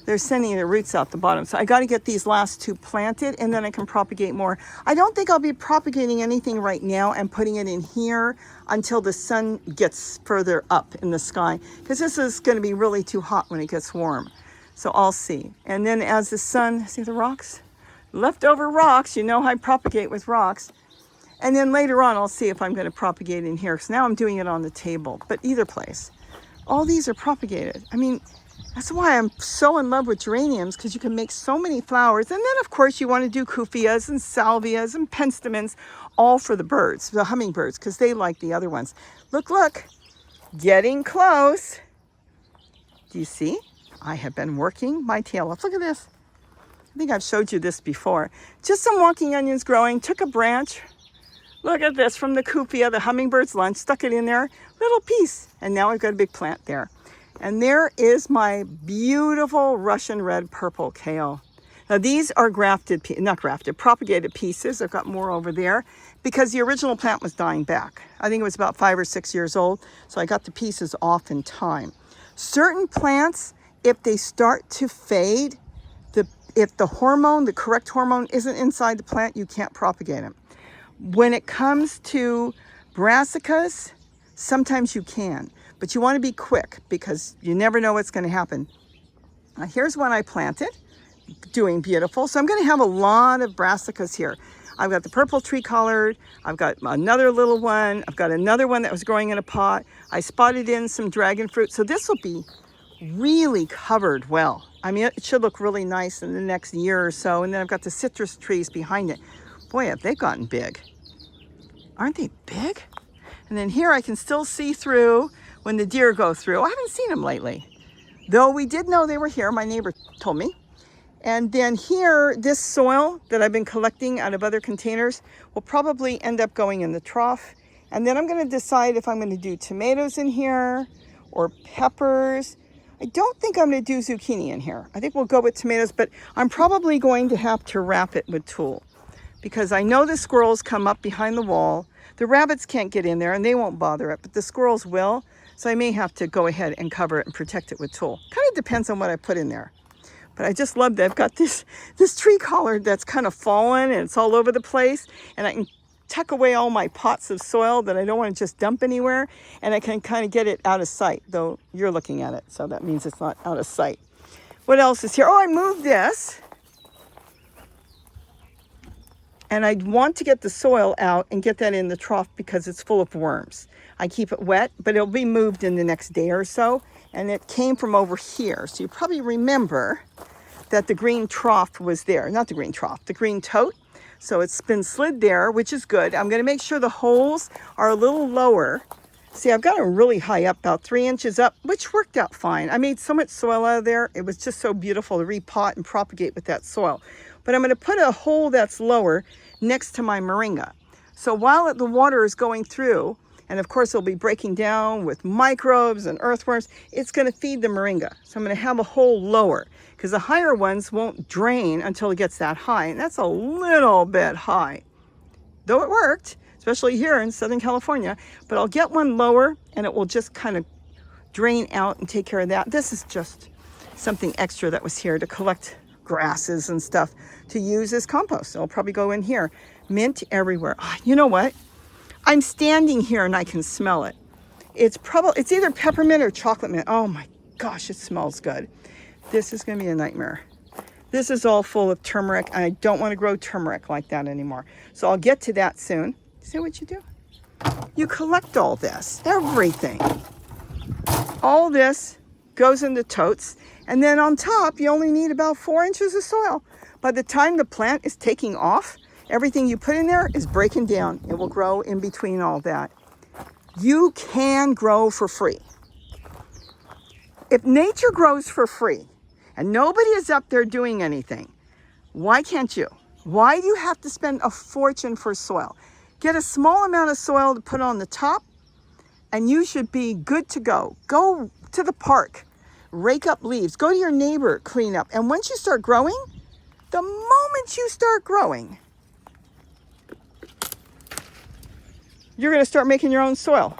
they're sending their roots out the bottom. So I got to get these last 2 planted, and then I can propagate more. I don't think I'll be propagating anything right now and putting it in here until the sun gets further up in the sky, because this is going to be really too hot when it gets warm. So I'll see. And then as the sun, see the rocks? Leftover rocks, you know how I propagate with rocks. And then later on, I'll see if I'm going to propagate in here, because now I'm doing it on the table. But either place, all these are propagated. I mean, that's why I'm so in love with geraniums, because you can make so many flowers. And then, of course, you want to do kufiyas and salvias and penstemons, all for the birds, the hummingbirds, because they like the other ones. Look, look, getting close. Do you see? I have been working my tail off. Look at this. I think I've showed you this before. Just some walking onions growing. Took a branch. Look at this from the kufia, the hummingbird's lunch. Stuck it in there. Little piece. And now I've got a big plant there. And there is my beautiful Russian red purple kale. Now these are propagated pieces. I've got more over there because the original plant was dying back. I think it was about 5 or 6 years old. So I got the pieces off in time. Certain plants, if they start to fade, if the correct hormone isn't inside the plant, you can't propagate them. When it comes to brassicas, sometimes you can, but you want to be quick because you never know what's going to happen. Now, here's one I planted, doing beautiful. So I'm going to have a lot of brassicas here. I've got the purple tree colored. I've got another little one. I've got another one that was growing in a pot. I spotted in some dragon fruit. So this will be really covered well. I mean, it should look really nice in the next year or so. And then I've got the citrus trees behind it. Boy, have they gotten big. Aren't they big? And then here I can still see through when the deer go through. I haven't seen them lately, though we did know they were here. My neighbor told me. And then here, this soil that I've been collecting out of other containers will probably end up going in the trough. And then I'm going to decide if I'm going to do tomatoes in here or peppers. I don't think I'm going to do zucchini in here. I think we'll go with tomatoes, but I'm probably going to have to wrap it with tulle because I know the squirrels come up behind the wall. The rabbits can't get in there and they won't bother it, but the squirrels will. So I may have to go ahead and cover it and protect it with tulle. Kind of depends on what I put in there. But I just love that I've got this tree collar that's kind of fallen and it's all over the place. And I can tuck away all my pots of soil that I don't want to just dump anywhere. And I can kind of get it out of sight, though you're looking at it. So that means it's not out of sight. What else is here? Oh, I moved this. And I want to get the soil out and get that in the trough because it's full of worms. I keep it wet, but it'll be moved in the next day or so. And it came from over here. So you probably remember that the green trough was there. Not the green trough, the green tote. So it's been slid there, which is good. I'm going to make sure the holes are a little lower. See, I've got them really high up, about 3 inches up, which worked out fine. I made so much soil out of there. It was just so beautiful to repot and propagate with that soil. But I'm going to put a hole that's lower next to my moringa. So while the water is going through, and of course it'll be breaking down with microbes and earthworms, it's going to feed the moringa. So I'm going to have a hole lower because the higher ones won't drain until it gets that high. And that's a little bit high, though it worked, especially here in Southern California. But I'll get one lower and it will just kind of drain out and take care of that. This is just something extra that was here to collect grasses and stuff to use as compost. It'll probably go in here. Mint everywhere. Oh, you know what? I'm standing here and I can smell it. It's either peppermint or chocolate mint. Oh my gosh, it smells good. This is going to be a nightmare. This is all full of turmeric, and I don't want to grow turmeric like that anymore. So I'll get to that soon. See what you do? You collect all this, everything. All this goes into totes, and then on top, you only need about 4 inches of soil. By the time the plant is taking off, everything you put in there is breaking down. It will grow in between all that. You can grow for free. If nature grows for free, and nobody is up there doing anything, why can't you? Why do you have to spend a fortune for soil? Get a small amount of soil to put on the top, and you should be good to go. Go to the park, rake up leaves, go to your neighbor, clean up. And once you start growing, the moment you start growing, you're going to start making your own soil.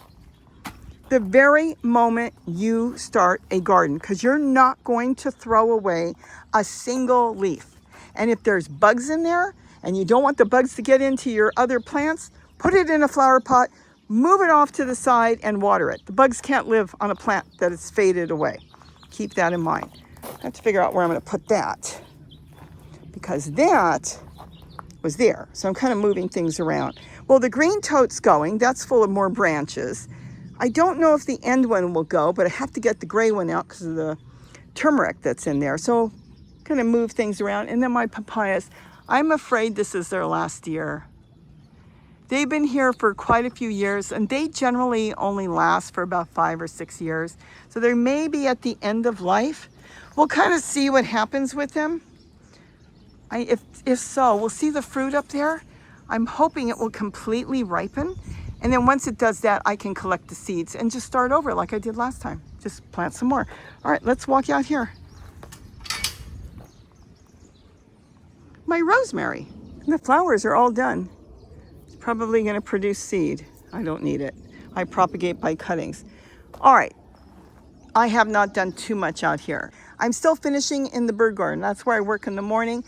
The very moment you start a garden, because you're not going to throw away a single leaf. And if there's bugs in there and you don't want the bugs to get into your other plants, put it in a flower pot, move it off to the side and water it. The bugs can't live on a plant that is faded away. Keep that in mind. I have to figure out where I'm going to put that, because that was there. So I'm kind of moving things around. Well, the green tote's going. That's full of more branches. I don't know if the end one will go, but I have to get the gray one out because of the turmeric that's in there. So I'm going to move things around. And then my papayas, I'm afraid this is their last year. They've been here for quite a few years, and they generally only last for about 5 or 6 years. So they may be at the end of life. We'll kind of see what happens with them. If so, we'll see the fruit up there. I'm hoping it will completely ripen. And then once it does that, I can collect the seeds and just start over like I did last time. Just plant some more. All right, let's walk out here. My rosemary. The flowers are all done. It's probably going to produce seed. I don't need it. I propagate by cuttings. All right. I have not done too much out here. I'm still finishing in the bird garden. That's where I work in the morning.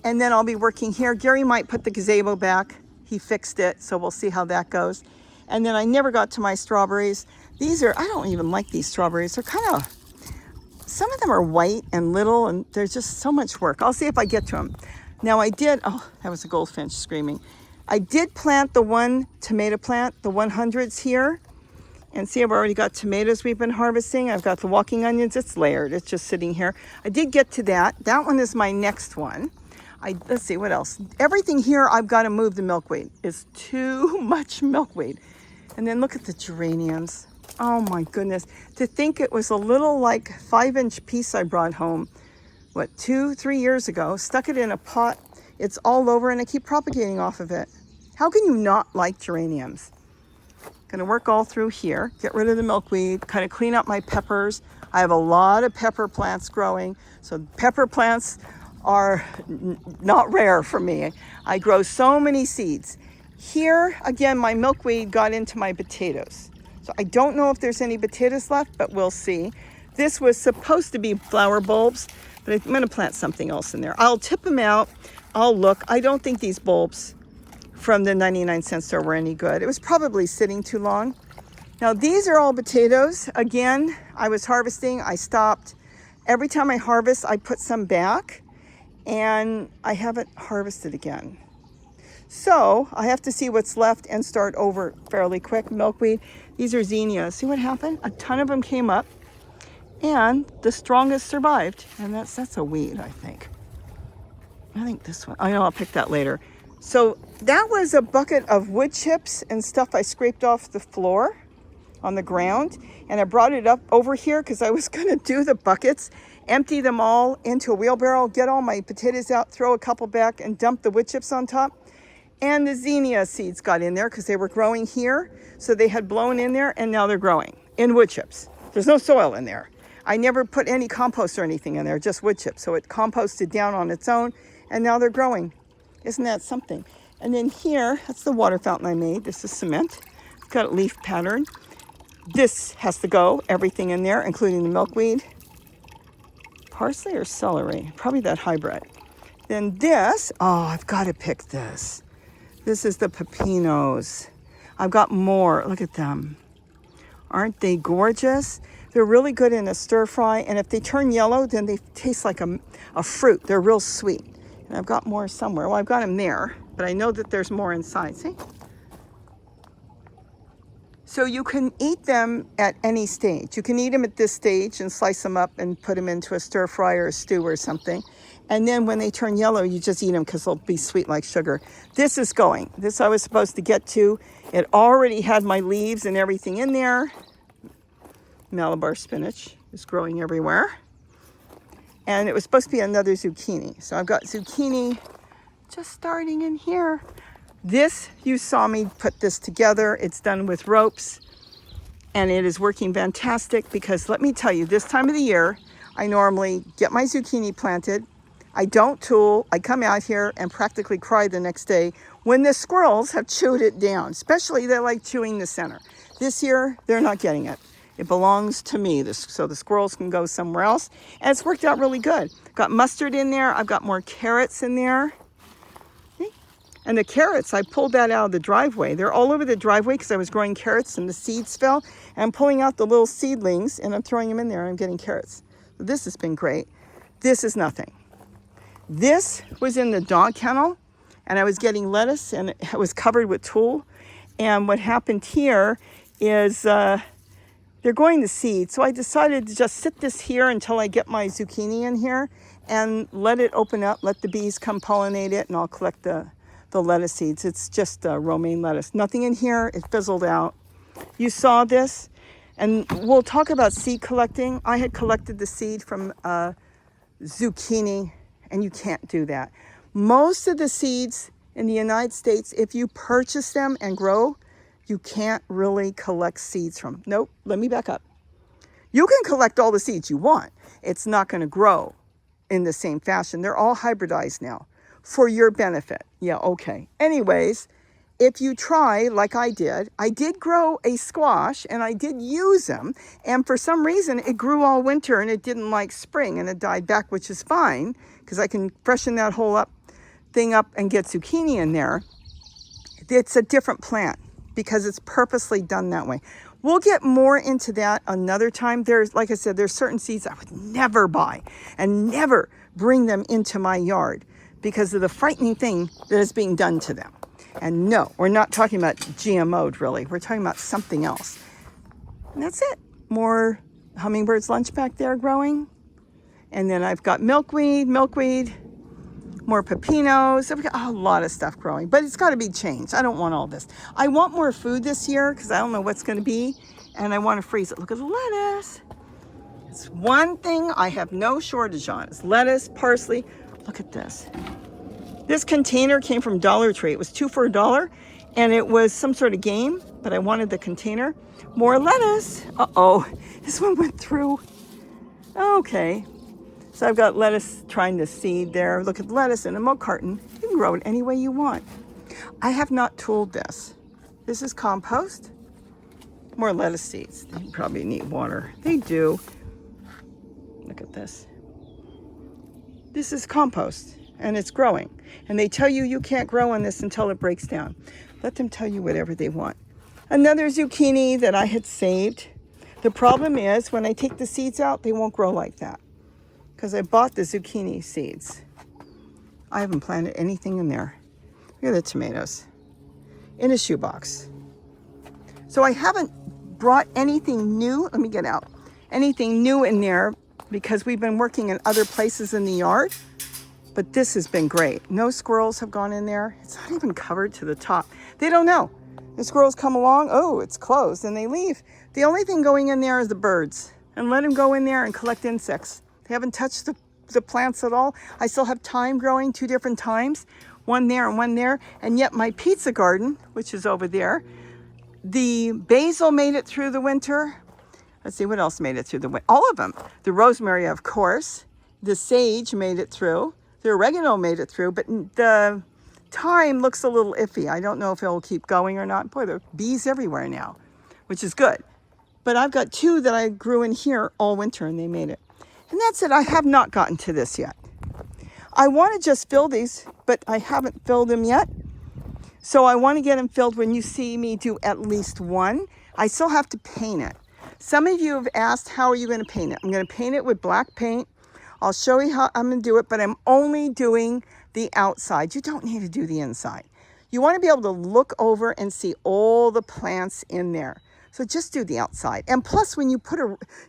And then I'll be working here. Gary might put the gazebo back. He fixed it, so we'll see how that goes. And then I never got to my strawberries. These are, I don't even like these strawberries. They're kind of, some of them are white and little, and there's just so much work. I'll see if I get to them. Now I did, oh, that was a goldfinch screaming. I did plant the one tomato plant, the 100s here. And see, I've already got tomatoes we've been harvesting. I've got the walking onions. It's layered. It's just sitting here. I did get to that. That one is my next one. Let's see, what else? Everything here, I've got to move the milkweed. It's too much milkweed. And then look at the geraniums. Oh my goodness. To think it was a little like 5-inch piece I brought home, 2-3 years ago, stuck it in a pot. It's all over and I keep propagating off of it. How can you not like geraniums? Gonna work all through here, get rid of the milkweed, kind of clean up my peppers. I have a lot of pepper plants growing. So pepper plants are not rare for me. I grow so many seeds. Here, again, my milkweed got into my potatoes. So I don't know if there's any potatoes left, but we'll see. This was supposed to be flower bulbs, but I'm gonna plant something else in there. I'll tip them out, I'll look. I don't think these bulbs from the 99-cent store were any good. It was probably sitting too long. Now these are all potatoes. Again, I was harvesting, I stopped. Every time I harvest, I put some back, and I haven't harvested again. So I have to see what's left and start over fairly quick. Milkweed, these are zinnias. See what happened? A ton of them came up and the strongest survived. And that's a weed, I think. I think this one, I know I'll pick that later. So that was a bucket of wood chips and stuff I scraped off the floor on the ground. And I brought it up over here because I was gonna do the buckets, empty them all into a wheelbarrow, get all my potatoes out, throw a couple back and dump the wood chips on top. And the zinnia seeds got in there because they were growing here. So they had blown in there and now they're growing in wood chips. There's no soil in there. I never put any compost or anything in there, just wood chips. So it composted down on its own and now they're growing. Isn't that something? And then here, that's the water fountain I made. This is cement. It's got a leaf pattern. This has to go, everything in there, including the milkweed. Parsley or celery? Probably that hybrid. Then this, oh, I've got to pick this. This is the Papinos. I've got more. Look at them. Aren't they gorgeous? They're really good in a stir fry. And if they turn yellow, then they taste like a fruit. They're real sweet. And I've got more somewhere. Well, I've got them there, but I know that there's more inside. See? So you can eat them at any stage. You can eat them at this stage and slice them up and put them into a stir fry or a stew or something. And then when they turn yellow, you just eat them because they'll be sweet like sugar. This is going. This I was supposed to get to. It already had my leaves and everything in there. Malabar spinach is growing everywhere. And it was supposed to be another zucchini. So I've got zucchini just starting in here. This, you saw me put this together. It's done with ropes and it is working fantastic because let me tell you, this time of the year, I normally get my zucchini planted. I don't tool. I come out here and practically cry the next day when the squirrels have chewed it down, especially they like chewing the center. This year, they're not getting it. It belongs to me, so the squirrels can go somewhere else. And it's worked out really good. Got mustard in there. I've got more carrots in there. And the carrots, I pulled that out of the driveway. They're all over the driveway because I was growing carrots and the seeds fell. And I'm pulling out the little seedlings and I'm throwing them in there and I'm getting carrots. This has been great. This is nothing. This was in the dog kennel and I was getting lettuce and it was covered with tulle. And what happened here is they're going to seed. So I decided to just sit this here until I get my zucchini in here and let it open up, let the bees come pollinate it and I'll collect the lettuce seeds. It's just romaine lettuce. Nothing in here. It fizzled out. You saw this. And we'll talk about seed collecting. I had collected the seed from zucchini, and you can't do that. Most of the seeds in the United States, if you purchase them and grow, you can't really collect seeds from. Nope, let me back up. You can collect all the seeds you want. It's not going to grow in the same fashion. They're all hybridized now. For your benefit. Yeah, okay. Anyways, if you try like I did grow a squash and I did use them. And for some reason, it grew all winter and it didn't like spring and it died back, which is fine because I can freshen that whole thing up and get zucchini in there. It's a different plant because it's purposely done that way. We'll get more into that another time. There's, like I said, there's certain seeds I would never buy and never bring them into my yard because of the frightening thing that is being done to them. And no, we're not talking about GMO'd really. We're talking about something else. And that's it. More hummingbirds lunch back there growing. And then I've got milkweed, more pepinos. I've got a lot of stuff growing, but it's got to be changed. I don't want all this. I want more food this year because I don't know what's going to be. And I want to freeze it. Look at the lettuce. It's one thing I have no shortage on. It's lettuce, parsley. Look at this. This container came from Dollar Tree. It was 2 for $1 and it was some sort of game, but I wanted the container. More lettuce. Uh-oh, this one went through. Okay, so I've got lettuce trying to seed there. Look at lettuce in a milk carton. You can grow it any way you want. I have not tooled this. This is compost. More lettuce seeds. They probably need water. They do. Look at this. This is compost and it's growing. And they tell you you can't grow on this until it breaks down. Let them tell you whatever they want. Another zucchini that I had saved. The problem is when I take the seeds out, they won't grow like that because I bought the zucchini seeds. I haven't planted anything in there. Look at the tomatoes in a shoebox. So I haven't brought anything new. Let me get out. Anything new in there because we've been working in other places in the yard. But this has been great. No squirrels have gone in there. It's not even covered to the top. They don't know. The squirrels come along. Oh, it's closed, and they leave. The only thing going in there is the birds. And let them go in there and collect insects. They haven't touched the plants at all. I still have thyme growing 2 different times. One there and one there. And yet my pizza garden, which is over there, the basil made it through the winter. Let's see, what else made it through the winter? All of them. The rosemary, of course. The sage made it through. The oregano made it through, but the thyme looks a little iffy. I don't know if it'll keep going or not. Boy, there are bees everywhere now, which is good. But I've got 2 that I grew in here all winter, and they made it. And that's it. I have not gotten to this yet. I want to just fill these, but I haven't filled them yet. So I want to get them filled when you see me do at least one. I still have to paint it. Some of you have asked, how are you going to paint it? I'm going to paint it with black paint. I'll show you how I'm going to do it, but I'm only doing the outside. You don't need to do the inside. You want to be able to look over and see all the plants in there. So just do the outside. And plus, when you put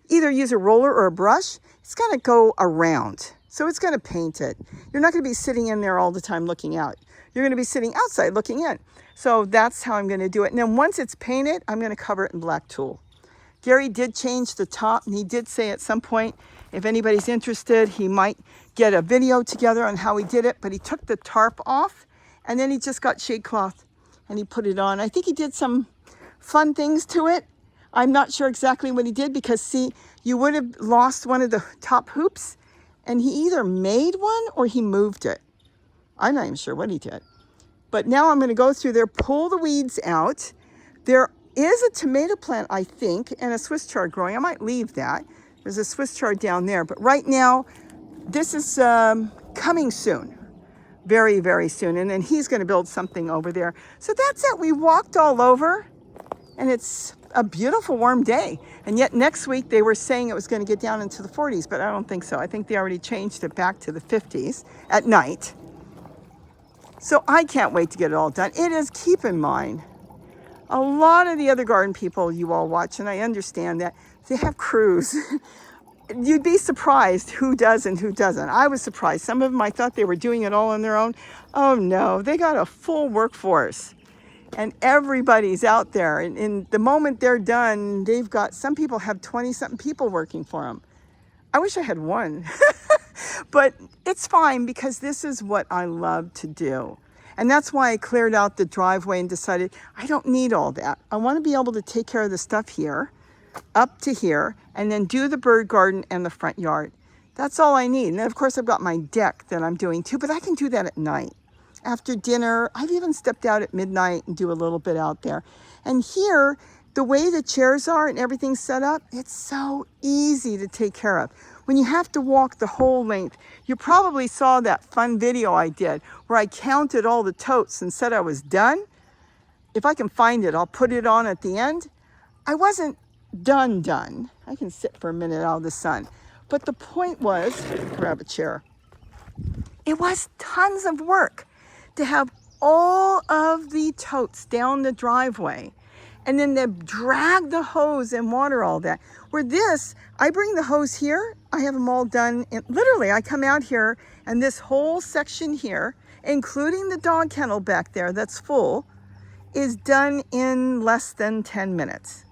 either use a roller or a brush, it's going to go around. So it's going to paint it. You're not going to be sitting in there all the time looking out. You're going to be sitting outside looking in. So that's how I'm going to do it. And then once it's painted, I'm going to cover it in black tulle. Gary did change the top, and he did say at some point, if anybody's interested, he might get a video together on how he did it, but he took the tarp off, and then he just got shade cloth, and he put it on. I think he did some fun things to it. I'm not sure exactly what he did, because see, you would have lost one of the top hoops, and he either made one or he moved it. I'm not even sure what he did. But now I'm going to go through there, pull the weeds out. There is a tomato plant, I think, and a Swiss chard growing. I might leave that. There's a Swiss chard down there. But right now, this is coming soon. Very, very soon. And then he's going to build something over there. So that's it. We walked all over, and it's a beautiful warm day. And yet next week, they were saying it was going to get down into the 40s, but I don't think so. I think they already changed it back to the 50s at night. So I can't wait to get it all done. It is, keep in mind, a lot of the other garden people you all watch, and I understand that, they have crews. You'd be surprised who does and who doesn't. I was surprised. Some of them, I thought they were doing it all on their own. Oh no, they got a full workforce. And everybody's out there. And the moment they're done, they've got, some people have 20-something people working for them. I wish I had one. But it's fine, because this is what I love to do. And that's why I cleared out the driveway and decided I don't need all that. I want to be able to take care of the stuff here, up to here, and then do the bird garden and the front yard. That's all I need. And then of course I've got my deck that I'm doing too, but I can do that at night. After dinner, I've even stepped out at midnight and do a little bit out there. And here, the way the chairs are and everything's set up, it's so easy to take care of. When you have to walk the whole length, you probably saw that fun video I did where I counted all the totes and said I was done. If I can find it, I'll put it on at the end. I wasn't done. I can sit for a minute out of the sun. But the point was, grab a chair. It was tons of work to have all of the totes down the driveway, and then they drag the hose and water all that. Where this, I bring the hose here, I have them all done. And literally, I come out here, and this whole section here, including the dog kennel back there that's full, is done in less than 10 minutes.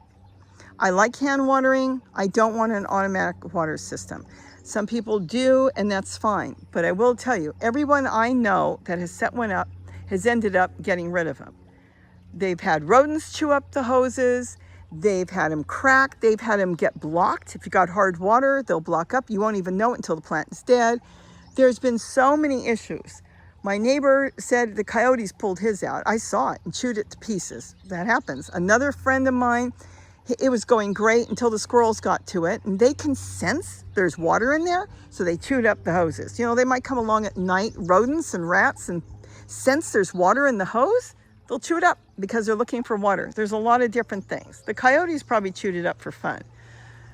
I like hand watering. I don't want an automatic water system. Some people do, and that's fine. But I will tell you, everyone I know that has set one up has ended up getting rid of them. They've had rodents chew up the hoses. They've had them crack. They've had them get blocked. If you got hard water, they'll block up. You won't even know it until the plant is dead. There's been so many issues. My neighbor said the coyotes pulled his out. I saw it and chewed it to pieces. That happens. Another friend of mine, it was going great until the squirrels got to it, and they can sense there's water in there, so they chewed up the hoses. You know, they might come along at night, rodents and rats, and sense there's water in the hose. They'll chew it up because they're looking for water. There's a lot of different things. The coyotes probably chewed it up for fun.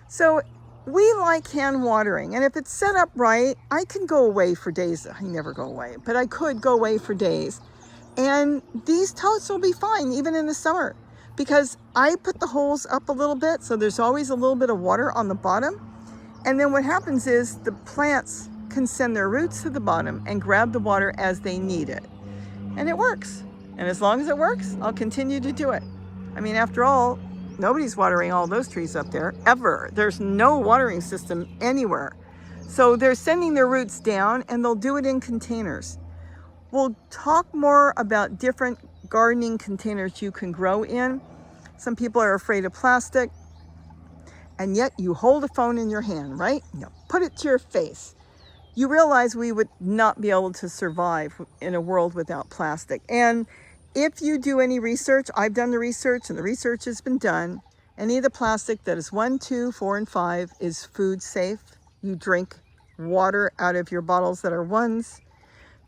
So we like hand watering, and if it's set up right, I can go away for days. I never go away, but I could go away for days And these totes will be fine even in the summer, because I put the holes up a little bit so there's always a little bit of water on the bottom. And then what happens is the plants can send their roots to the bottom and grab the water as they need it. And it works. And as long as it works, I'll continue to do it. I mean, after all, nobody's watering all those trees up there, ever. There's no watering system anywhere. So they're sending their roots down, and they'll do it in containers. We'll talk more about different gardening containers you can grow in. Some people are afraid of plastic, and yet you hold a phone in your hand, right? You put it to your face. You realize we would not be able to survive in a world without plastic. And if you do any research, I've done the research and the research has been done, any of the plastic that is 1, 2, 4, and 5 is food safe. You drink water out of your bottles that are 1s,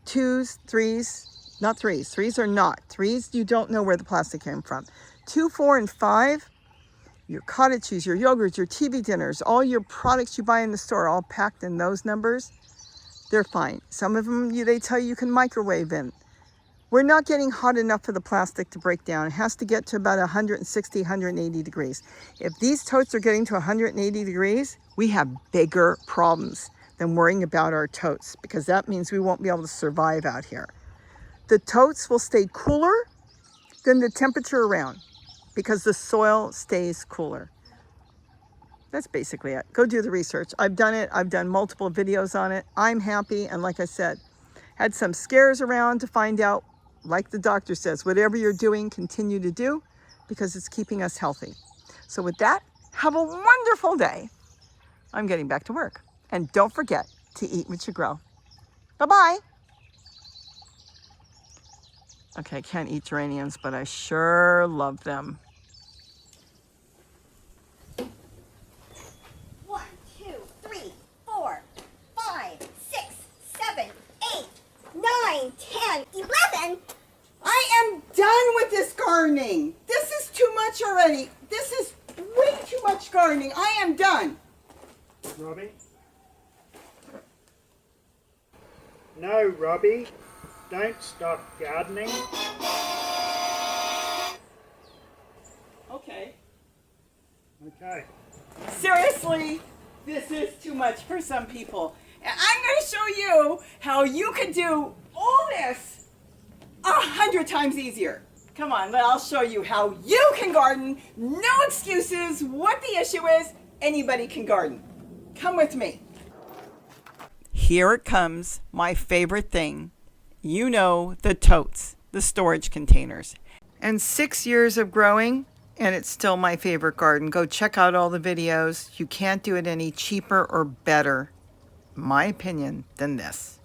2s, 3s, not 3s. 3s are not. 3s, you don't know where the plastic came from. 2, 4, and 5, your cottage cheese, your yogurts, your TV dinners, all your products you buy in the store, all packed in those numbers, they're fine. Some of them, they tell you can microwave in. We're not getting hot enough for the plastic to break down. It has to get to about 160, 180 degrees. If these totes are getting to 180 degrees, we have bigger problems than worrying about our totes, because that means we won't be able to survive out here. The totes will stay cooler than the temperature around, because the soil stays cooler. That's basically it. Go do the research. I've done it. I've done multiple videos on it. I'm happy. And like I said, had some scares around to find out, like the doctor says, whatever you're doing, continue to do, because it's keeping us healthy. So with that, have a wonderful day. I'm getting back to work. And don't forget to eat what you grow. Bye-bye. Okay, I can't eat geraniums, but I sure love them. 1, 2, 3, 4, 5, 6, 7, 8, 9, 10, 11. I am done with this gardening. This is too much already. This is way too much gardening. I am done. Robbie? No, Robbie. Don't stop gardening. Okay. Okay. Seriously, this is too much for some people. And I'm going to show you how you can do all this 100 times easier. Come on, I'll show you how you can garden. No excuses. What the issue is, anybody can garden. Come with me. Here it comes, my favorite thing. You know, the totes, the storage containers. And 6 years of growing, and it's still my favorite garden. Go check out all the videos. You can't do it any cheaper or better, in my opinion, than this.